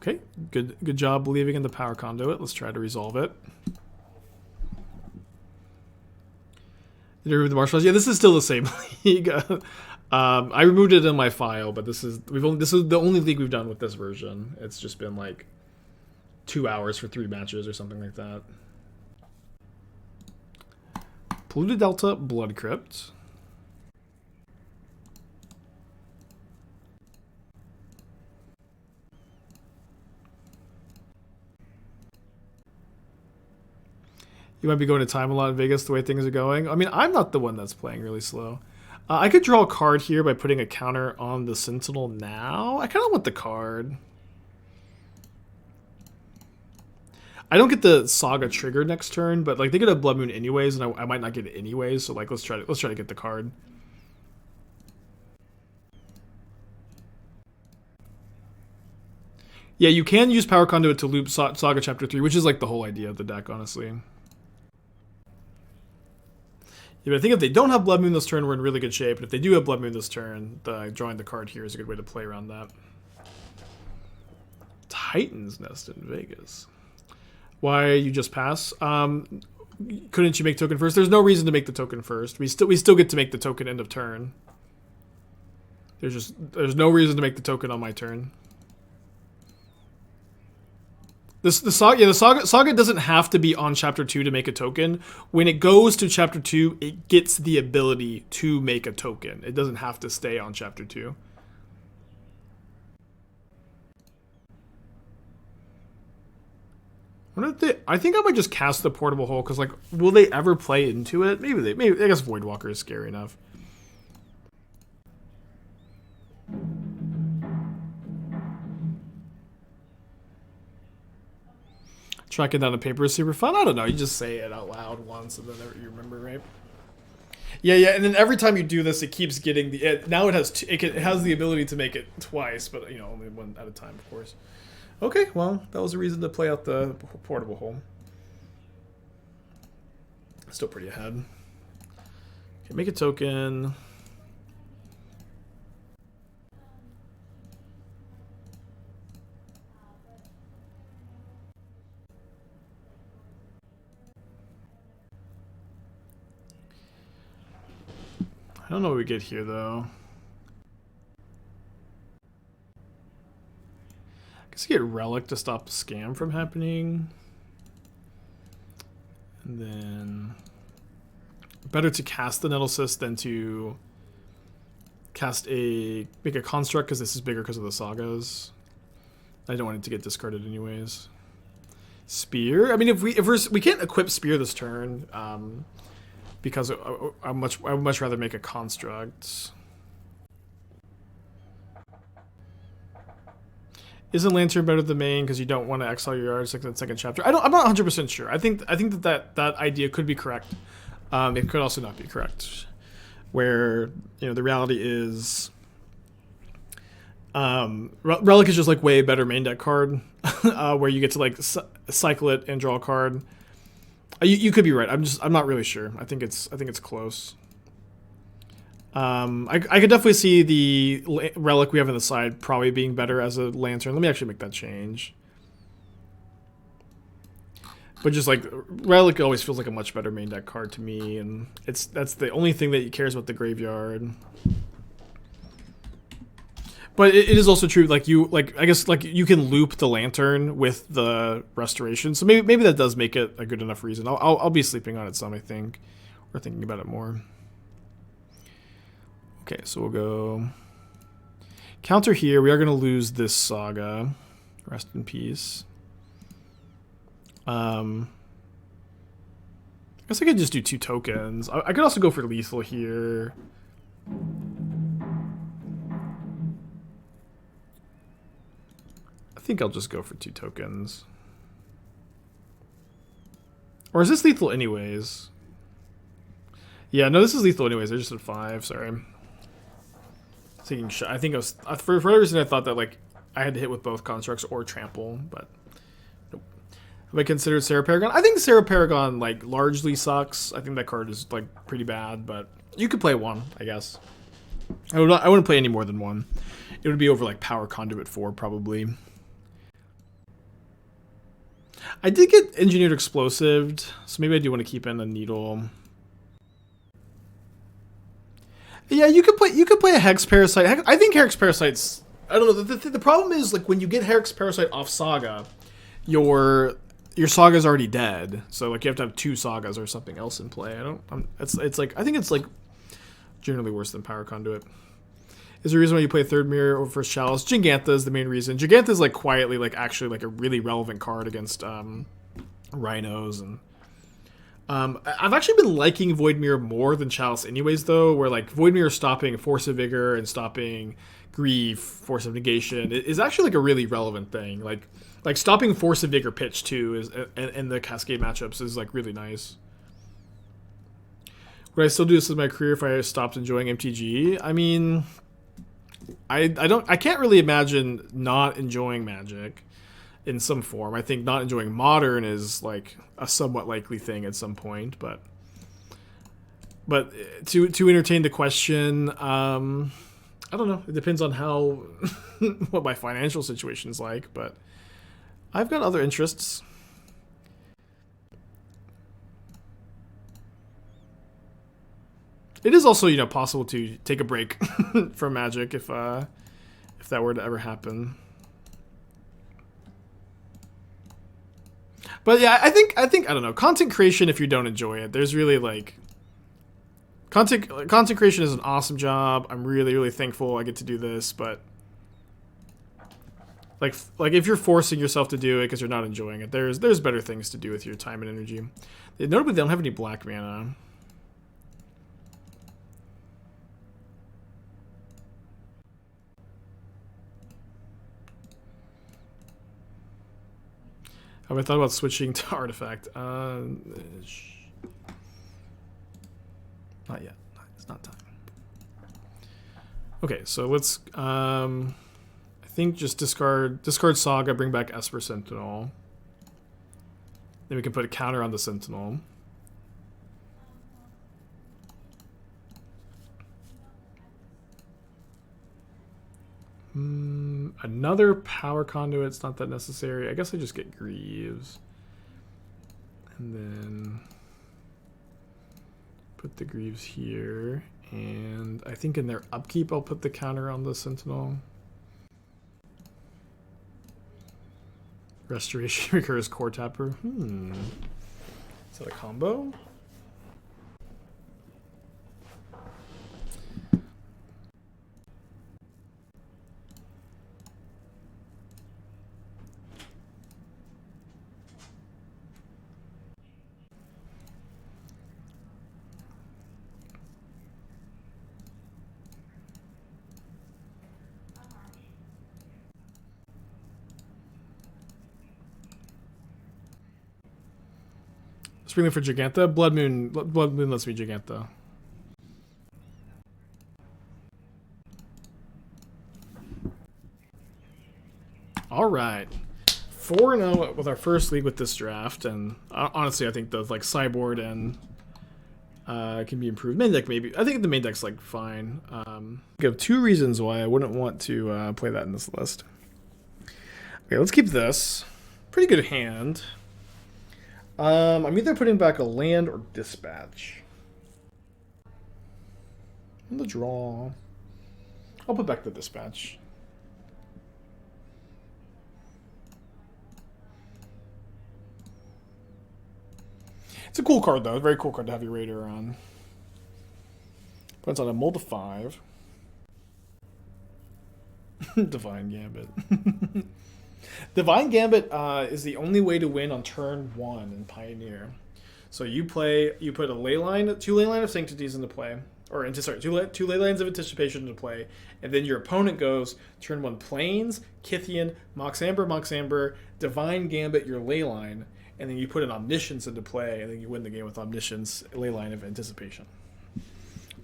Okay, good job believing in the Power Conduit. Let's try to resolve it. Did you remove the Marsh Flats? Yeah, this is still the same league. I removed it in my file, but this is the only league we've done with this version. It's just been like 2 hours for 3 matches or something like that. Polluted Delta, Blood Crypt. You might be going to time a lot in Vegas the way things are going. I mean, I'm not the one that's playing really slow. I could draw a card here by putting a counter on the Sentinel now. I kind of want the card. I don't get the Saga trigger next turn, but like they get a Blood Moon anyways, and I might not get it anyways. So like let's try to get the card. Yeah, you can use Power Conduit to loop Saga Chapter 3, which is like the whole idea of the deck, honestly. Yeah, but I think if they don't have Blood Moon this turn, we're in really good shape. And if they do have Blood Moon this turn, drawing the card here is a good way to play around that. Titan's Nest in Vegas. Why you just pass? Couldn't you make token first? There's no reason to make the token first. We still get to make the token end of turn. There's no reason to make the token on my turn. The Saga doesn't have to be on Chapter 2 to make a token. When it goes to Chapter 2, it gets the ability to make a token. It doesn't have to stay on Chapter 2. I think I might just cast the Portable Hole, because, like, will they ever play into it? Maybe I guess Voidwalker is scary enough. Tracking down a paper is super fun. I don't know. You just say it out loud once and then you remember, right? Yeah, and then every time you do this, it keeps getting the. Now it has the ability to make it twice, but only one at a time, of course. Okay, well, that was a reason to play out the Portable Hole. Still pretty ahead. Okay, make a token. I don't know what we get here, though. I guess you get Relic to stop scam from happening. And then... better to cast the Nettlecyst than to make a construct, because this is bigger because of the sagas. I don't want it to get discarded anyways. Spear. I mean, if we can't equip Spear this turn, because I would much rather make a construct. Isn't Lantern better than main because you don't want to exile your yards like the second chapter? I'm not 100% sure. I think that idea could be correct. It could also not be correct. Where, you know, the reality is Relic is just like way better main deck card, where you get to like cycle it and draw a card. You could be right. I'm not really sure. I think it's close. I could definitely see the Relic we have on the side probably being better as a Lantern. Let me actually make that change. But just like Relic always feels like a much better main deck card to me, and that's the only thing that cares about the graveyard. But it is also true, like I guess you can loop the Lantern with the Restoration, so maybe that does make it a good enough reason. I'll be sleeping on it some, I think, or thinking about it more. Okay, so we'll go counter here. We are going to lose this Saga. Rest in peace. I guess I could just do 2 tokens. I could also go for lethal here. I think I'll just go for 2 tokens. Or is this lethal anyways? Yeah, no, this is lethal anyways. I just did 5, sorry. I think I was, for whatever reason I thought that like I had to hit with both constructs or trample, but nope. Have I considered Sarah Paragon? I think Sarah Paragon like largely sucks. I think that card is like pretty bad, but you could play 1, I guess. I wouldn't play any more than 1. It would be over like Power Conduit 4 probably. I did get Engineered Explosived, so maybe I do want to keep in a Needle. Yeah, you could play a Hex Parasite. I think Hex Parasite's... I don't know. The problem is, like, when you get Hex Parasite off Saga, your Saga's already dead. So, like, you have to have 2 Sagas or something else in play. It's like... I think it's, like, generally worse than Power Conduit. Is there a reason why you play Third Mirror over First Chalice? Jegantha is the main reason. Jegantha is, like, quietly, like, actually, like, a really relevant card against Rhinos and... I've actually been liking Void Mirror more than Chalice anyways, though, where like Void Mirror stopping Force of Vigor and stopping Grief, Force of Negation is actually like a really relevant thing. Like stopping Force of Vigor pitch too is and the Cascade matchups is like really nice. Would I still do this as my career if I stopped enjoying MTG? I mean, I can't really imagine not enjoying Magic in some form. I think not enjoying Modern is like a somewhat likely thing at some point, but to entertain the question, I don't know. It depends on how what my financial situation is like, but I've got other interests. It is also, you know, possible to take a break from Magic if that were to ever happen. But yeah, I think I don't know, content creation, if you don't enjoy it, there's really like content creation is an awesome job. I'm really thankful I get to do this, but like if you're forcing yourself to do it because you're not enjoying it, there's better things to do with your time and energy. Notably, they don't have any black mana. Have I thought about switching to Artifact? Not yet. It's not time. Okay, so let's... I think just discard Saga, bring back Esper Sentinel. Then we can put a counter on the Sentinel. Another Power Conduit, it's not that necessary. I guess I just get Greaves. And then put the Greaves here. And I think in their upkeep, I'll put the counter on the Sentinel. Restoration recurs core tapper. Is that a combo? Springleaf for Jegantha. Blood Moon lets me Jegantha. All right, 4-0 with our first league with this draft, and honestly, I think the like sideboard and can be improved. Main deck maybe. I think the main deck's like fine. I have 2 reasons why I wouldn't want to play that in this list. Okay, let's keep this. Pretty good hand. I'm either putting back a land or dispatch. On the draw, I'll put back the dispatch. It's a cool card though. A very cool card to have your Raider on. Puts on a mold of 5. Divine Gambit. Divine Gambit is the only way to win on turn 1 in Pioneer. So you put a leyline, 2 leyline of sanctities into play, or sorry, two leylines of anticipation into play, and then your opponent goes turn 1 Plains, Kythian, Mox Amber, Divine Gambit your leyline, and then you put an Omniscience into play, and then you win the game with Omniscience, leyline of anticipation.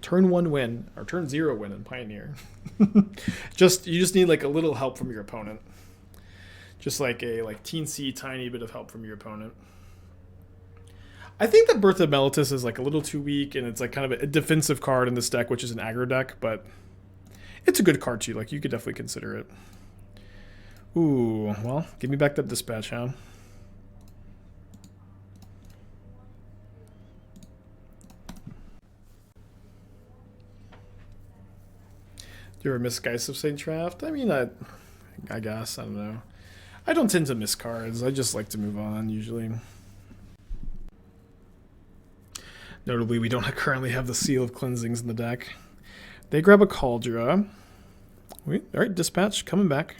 Turn 1 win, or turn 0 win in Pioneer. You just need like a little help from your opponent. Just like a teensy tiny bit of help from your opponent. I think that Birth of Meletis is like a little too weak, and it's like kind of a defensive card in this deck, which is an aggro deck, but it's a good card too. Like you could definitely consider it. Ooh, well, give me back that dispatch, huh? Do you ever miss Geist of St. Draft? I mean, I guess, I don't know. I don't tend to miss cards. I just like to move on, usually. Notably, we don't currently have the Seal of Cleansings in the deck. They grab a Kaldra. Alright, dispatch, coming back.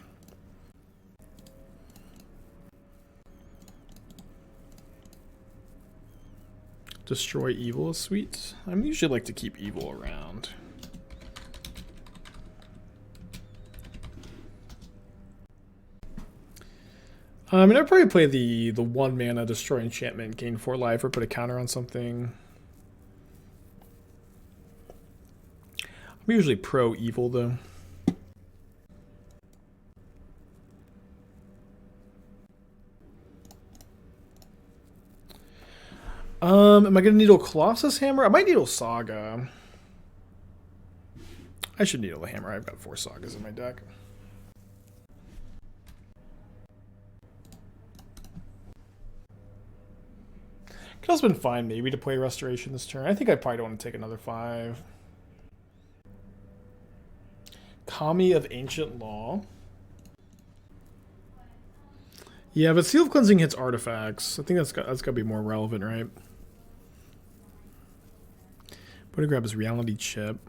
Destroy evil is sweet. I usually like to keep evil around. I mean, I'd probably play the 1 mana destroy enchantment, gain 4 life, or put a counter on something. I'm usually pro evil though. Am I gonna needle Colossus Hammer? I might needle Saga. I should needle a hammer. I've got 4 Sagas in my deck. Could also been fine maybe to play Restoration this turn. I think I probably don't want to take another 5. Kami of Ancient Law. Yeah, but Seal of Cleansing hits artifacts. I think that's got to be more relevant, right? Put to grab his Reality Chip.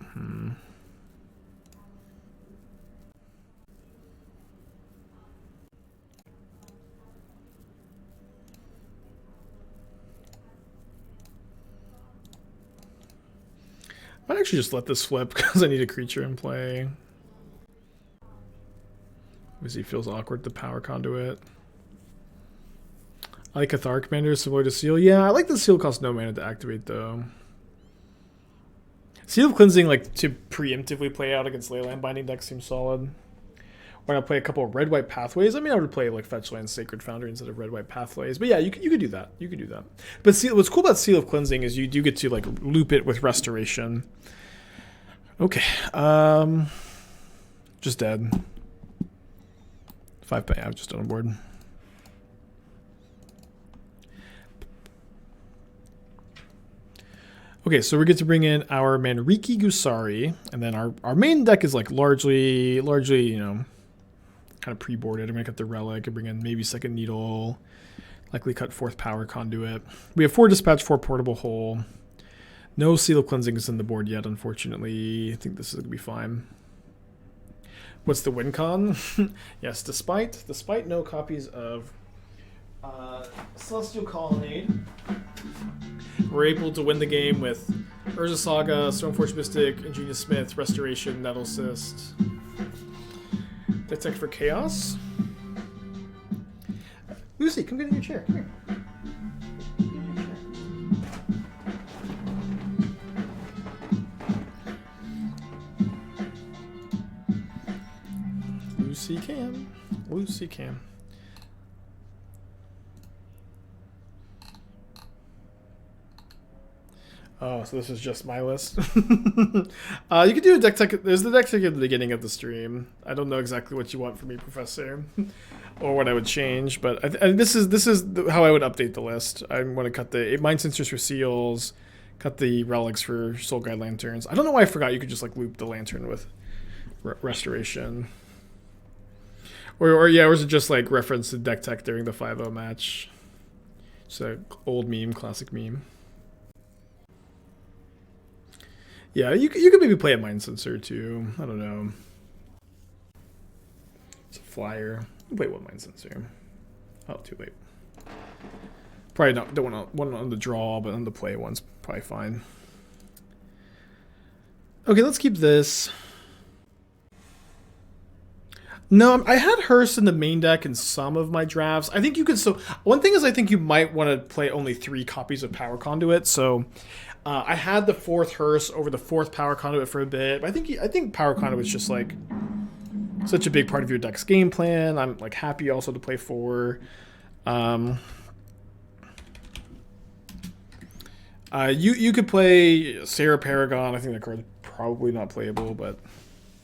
I might actually just let this flip because I need a creature in play. Because he feels awkward, the Power Conduit. I like Cathar Commander, similar to Seal. Yeah, I like the Seal costs no mana to activate, though. Seal of Cleansing, like, to preemptively play out against Leyline Binding decks seems solid. Why not play a couple of red-white pathways? I mean, I would play, like, Fetch Land Sacred Foundry instead of red-white pathways. But yeah, you could do that. You could do that. But what's cool about Seal of Cleansing is you do get to, like, loop it with Restoration. Okay. Just dead. 5 yeah, just on board. Okay, so we get to bring in our Manriki-Gusari, and then our main deck is like largely, you know, kind of pre-boarded. I'm gonna cut the Relic and bring in maybe Second Needle, likely cut fourth Power Conduit. We have 4 Dispatch, 4 Portable Hole. No Seal of Cleansing is in the board yet, unfortunately. I think this is gonna be fine. What's the win con? Yes, despite no copies of Celestial Colonnade, we're able to win the game with Urza Saga, Stoneforge Mystic, Ingenious Smith, Restoration, Nettlecyst. Detect for Chaos. Lucy, come get in your chair. Come here. Lucy can. Oh, so this is just my list. You can do a deck tech. There's the deck tech at the beginning of the stream. I don't know exactly what you want from me, Professor, or what I would change, but this is how I would update the list. I want to cut the Aven Mindcensors for seals, cut the relics for Soul Guide lanterns. I don't know why I forgot you could just like loop the lantern with restoration. Or yeah, or is it just like reference to deck tech during the 5-0 match? It's an old meme, classic meme. Yeah, you could maybe play a Mindcensor too. I don't know. It's a flyer. You can play one Mindcensor. Oh, too late. Probably not. Don't want one on the draw, but on the play one's probably fine. Okay, let's keep this. No, I had Hearst in the main deck in some of my drafts. I think you could. So one thing is, I think you might want to play only 3 copies of Power Conduit. So I had the 4th Hearst over the 4th Power Conduit for a bit. But I think Power Conduit is just like such a big part of your deck's game plan. I'm like happy also to play 4. You could play Sarah Paragon. I think that card's probably not playable, but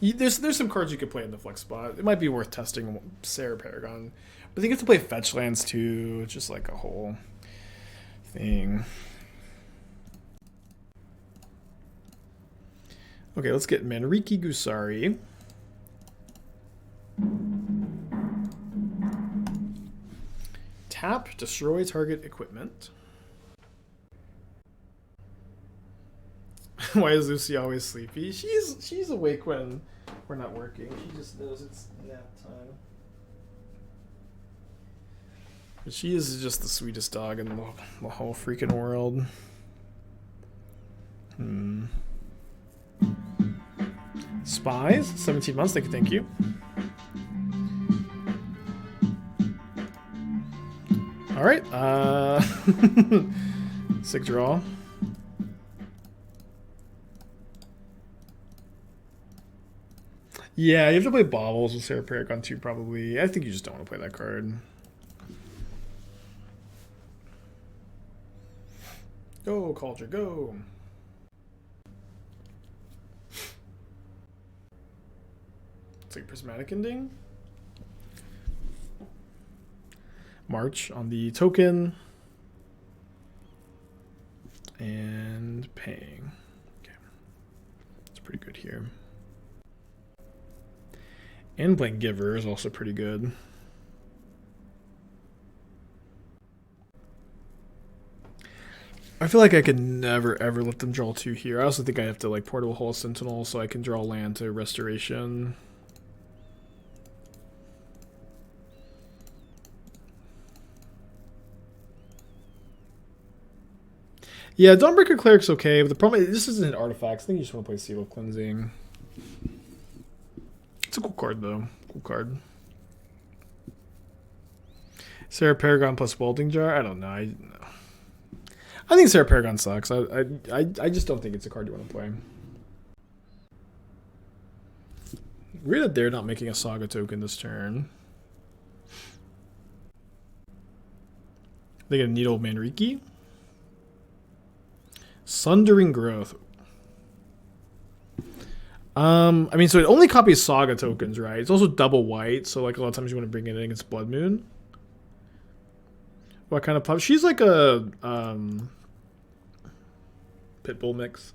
there's some cards you could play in the flex spot. It might be worth testing Sarah Paragon. But you get to play fetch lands too. It's just like a whole thing. Okay, let's get Manriki-Gusari. Tap, destroy target equipment. Why is Lucy always sleepy? She's awake when we're not working. She just knows it's nap time. But she is just the sweetest dog in the whole freaking world. Spies, 17 months. Thank you. All right. Sick draw. Yeah, you have to play Baubles with Sarah Paragon too, probably. I think you just don't want to play that card. Go, Kaldra, go. It's like Prismatic Ending. March on the token. And paying. Okay. It's pretty good here. And playing Giver is also pretty good. I feel like I could never ever let them draw 2 here. I also think I have to like Portable Hole Sentinel so I can draw land to Restoration. Yeah, Dawnbreaker Cleric's okay, but the problem is this isn't artifacts. I think you just want to play Seal of Cleansing. It's a cool card, though. Cool card. Sarah Paragon plus Welding Jar? I don't know. I think Sarah Paragon sucks. I just don't think it's a card you want to play. Weird that they're not making a Saga token this turn. They get a Needle Manriki. Sundering Growth. I mean, so it only copies Saga tokens, right? It's also double white, so like a lot of times you want to bring it in against Blood Moon. What kind of pop? She's like a Pitbull mix.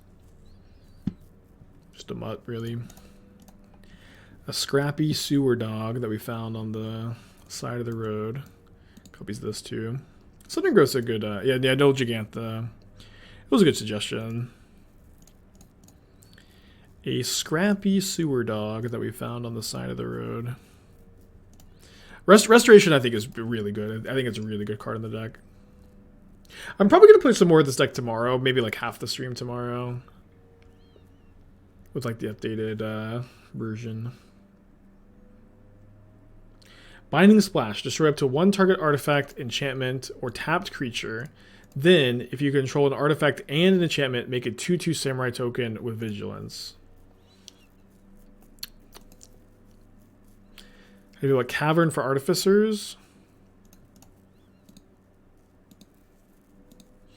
Just a mutt, really. A scrappy sewer dog that we found on the side of the road. Copies this too. Southern Growth's a good, yeah, no Jegantha. It was a good suggestion. A scrappy sewer dog that we found on the side of the road. Restoration, I think, is really good. I think it's a really good card in the deck. I'm probably going to play some more of this deck tomorrow. Maybe like half the stream tomorrow. With like the updated version. Binding Splash. Destroy up to one target artifact, enchantment, or tapped creature. Then, if you control an artifact and an enchantment, make a 2/2 Samurai token with Vigilance. I do a Cavern for Artificers.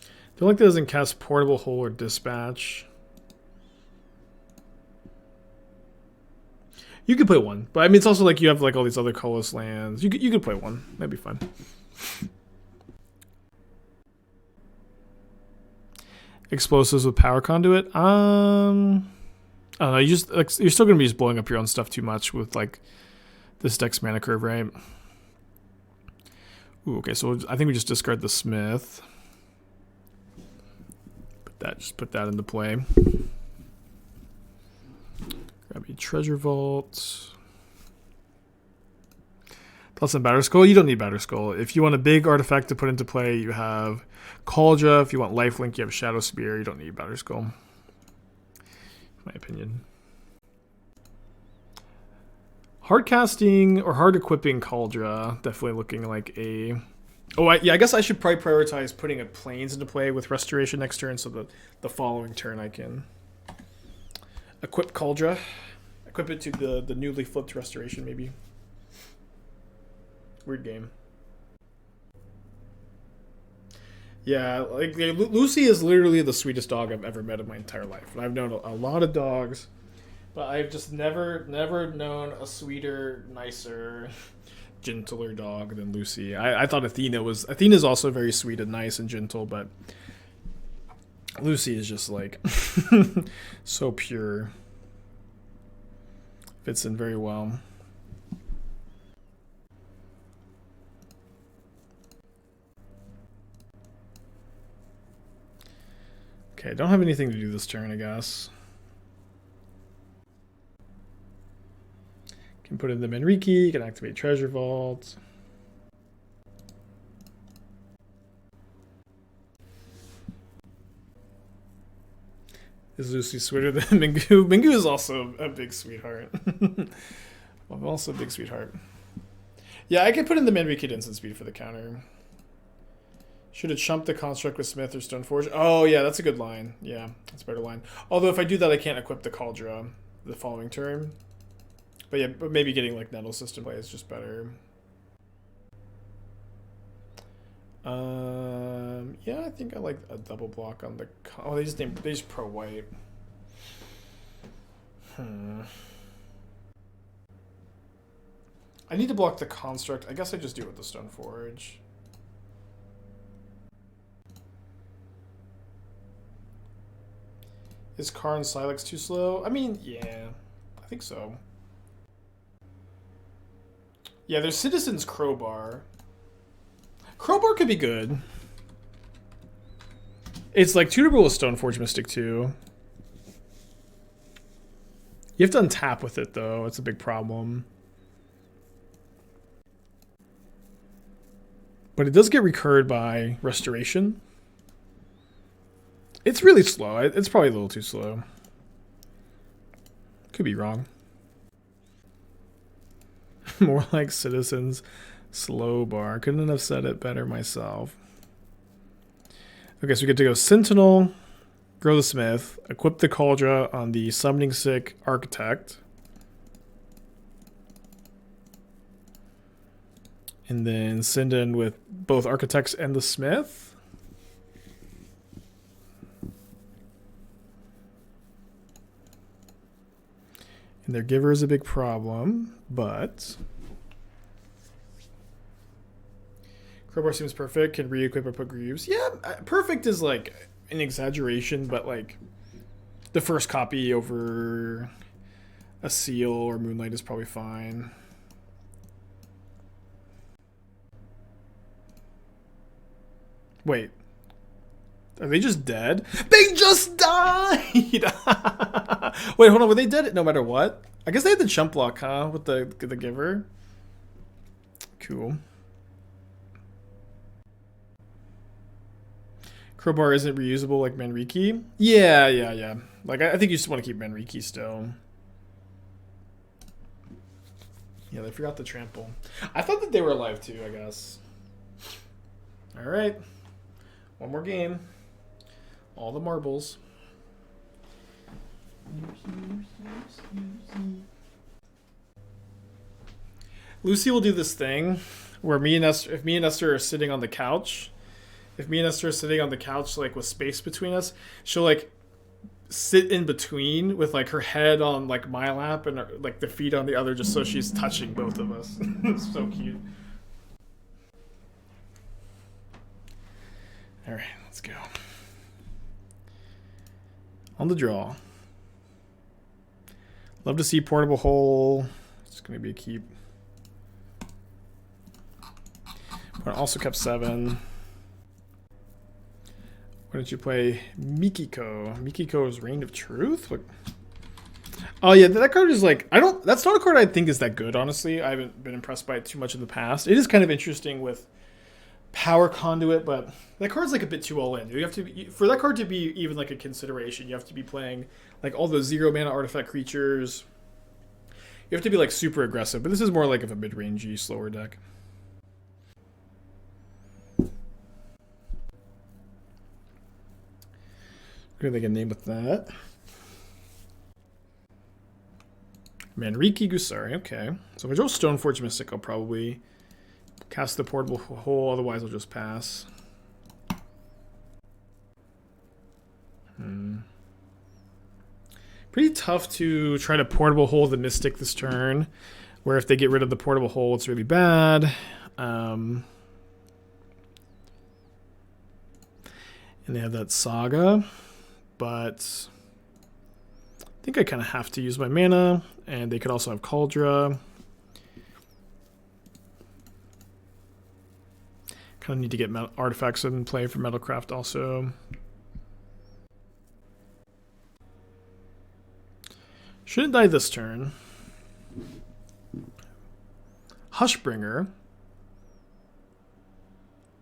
I feel like that doesn't cast Portable Hole or Dispatch. You could play one, but I mean it's also like you have like all these other colorless lands. You could play one. That'd be fun. Explosives with Power Conduit. I don't know. You just like you're still gonna be just blowing up your own stuff too much with like this deck's mana curve, right? Ooh, okay, so I think we just discard the Smith. Just put that into play. Grab a Treasure Vault. Plus some Batter Skull. You don't need Batter Skull. If you want a big artifact to put into play, you have Kaldra. If you want Lifelink, you have Shadowspear. You don't need Batter Skull. In my opinion. Hard casting or hard equipping Kaldra. Definitely looking like a... Oh, yeah, I guess I should probably prioritize putting a Plains into play with Restoration next turn so that the following turn I can equip Kaldra. Equip it to the newly flipped Restoration, maybe. Weird game. Yeah, like Lucy is literally the sweetest dog I've ever met in my entire life. And I've known a lot of dogs, but I've just never known a sweeter, nicer, gentler dog than Lucy. I thought Athena's also very sweet and nice and gentle, but Lucy is just like so pure. Fits in very well. Okay, don't have anything to do this turn, I guess. Can put in the Manriki, can activate Treasure Vault. Is Lucy sweeter than Mingu? Mingu is also a big sweetheart. I'm also a big sweetheart. Yeah, I could put in the Manriki at instant speed for the counter. Should have chumped the construct with Smith or Stoneforge. Oh, yeah, that's a good line. Yeah, that's a better line. Although if I do that, I can't equip the Kaldra the following turn. But yeah, but maybe getting like Nettlecyst in play is just better. Yeah, I think I like a double block on the. Oh, they just pro white. I need to block the construct. I guess I just do it with the Stoneforge. Is Karn Silex too slow? I mean, yeah, I think so. Yeah, there's Citizen's Crowbar. Crowbar could be good. It's like tunable with Stoneforge Mystic too. You have to untap with it though. It's a big problem. But it does get recurred by Restoration. It's really slow. It's probably a little too slow. Could be wrong. More like Citizens Slow Bar. Couldn't have said it better myself. Okay, so we get to go Sentinel, grow the Smith, equip the Kaldra on the Summoning Sick Architect. And then send in with both Architects and the Smith. And their Giver is a big problem, but Crowbar seems perfect. Can re-equip or put Greaves. Yeah, perfect is like, an exaggeration, but like the first copy over a Seal or Moonlight is probably fine. Wait. Are they just dead? They just died! Wait, hold on. Were they dead no matter what? I guess they had the jump block, huh? With the giver. Cool. Crowbar isn't reusable like Manriki? Yeah. Like, I think you just want to keep Manriki still. Yeah, they forgot to trample. I thought that they were alive too, I guess. Alright. One more game. All the marbles. Lucy will do this thing where if me and Esther are sitting on the couch, like with space between us, she'll like sit in between with like her head on like my lap and like the feet on the other, just so she's touching both of us. It's so cute. All right, let's go. On the draw. Love to see Portable Hole. It's going to be a keep. But also kept 7. Why don't you play Mikiko? Mikiko's Reign of Truth? What? Oh yeah, that card is like, that's not a card I think is that good, honestly. I haven't been impressed by it too much in the past. It is kind of interesting with Power Conduit, but that card's like a bit too all in. You have to for that card to be even like a consideration, you have to be playing like all the 0 mana artifact creatures. You have to be like super aggressive, but this is more like of a mid-rangey, slower deck. We're gonna make a name with that. Manriki-Gusari, okay. So if I draw Stoneforge Mystic, I'll probably cast the Portable Hole, otherwise I'll just pass. Pretty tough to try to Portable Hole the Mystic this turn, where if they get rid of the Portable Hole, it's really bad. And they have that Saga, but I think I kind of have to use my mana, and they could also have Kaldra. Kind of need to get artifacts in play for Metalcraft also. Shouldn't die this turn. Hushbringer.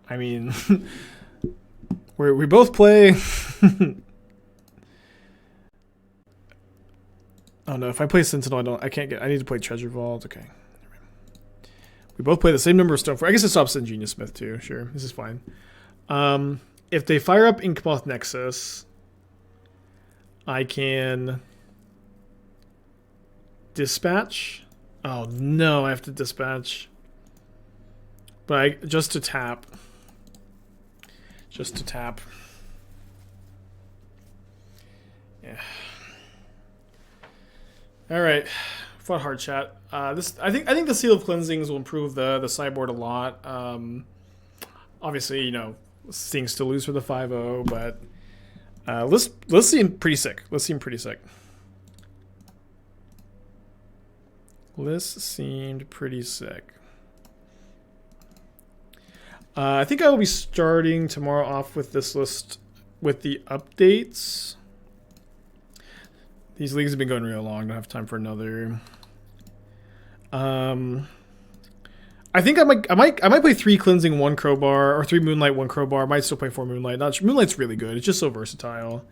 I mean, we both play. Oh no! If I play Sentinel, I can't get. I need to play Treasure Vault. Okay. We both play the same number of Stoneforge. I guess it stops Ingenious Smith too. Sure, this is fine. If they fire up Inkmoth Nexus, I can dispatch. Oh no, I have to dispatch. But just to tap. Just to tap. Yeah. All right. Fun hard chat. I think the Seal of Cleansings will improve the sideboard a lot. Obviously, you know, things to lose for the 5-0, but let's seem pretty sick. Let's seem pretty sick. This seemed pretty sick. I think I will be starting tomorrow off with this list with the updates. These leagues have been going real long. Don't have time for another. I think I might play 3 Cleansing, 1 Crowbar, or 3 Moonlight, 1 Crowbar. I might still play 4 Moonlight. Not sure. Moonlight's really good. It's just so versatile.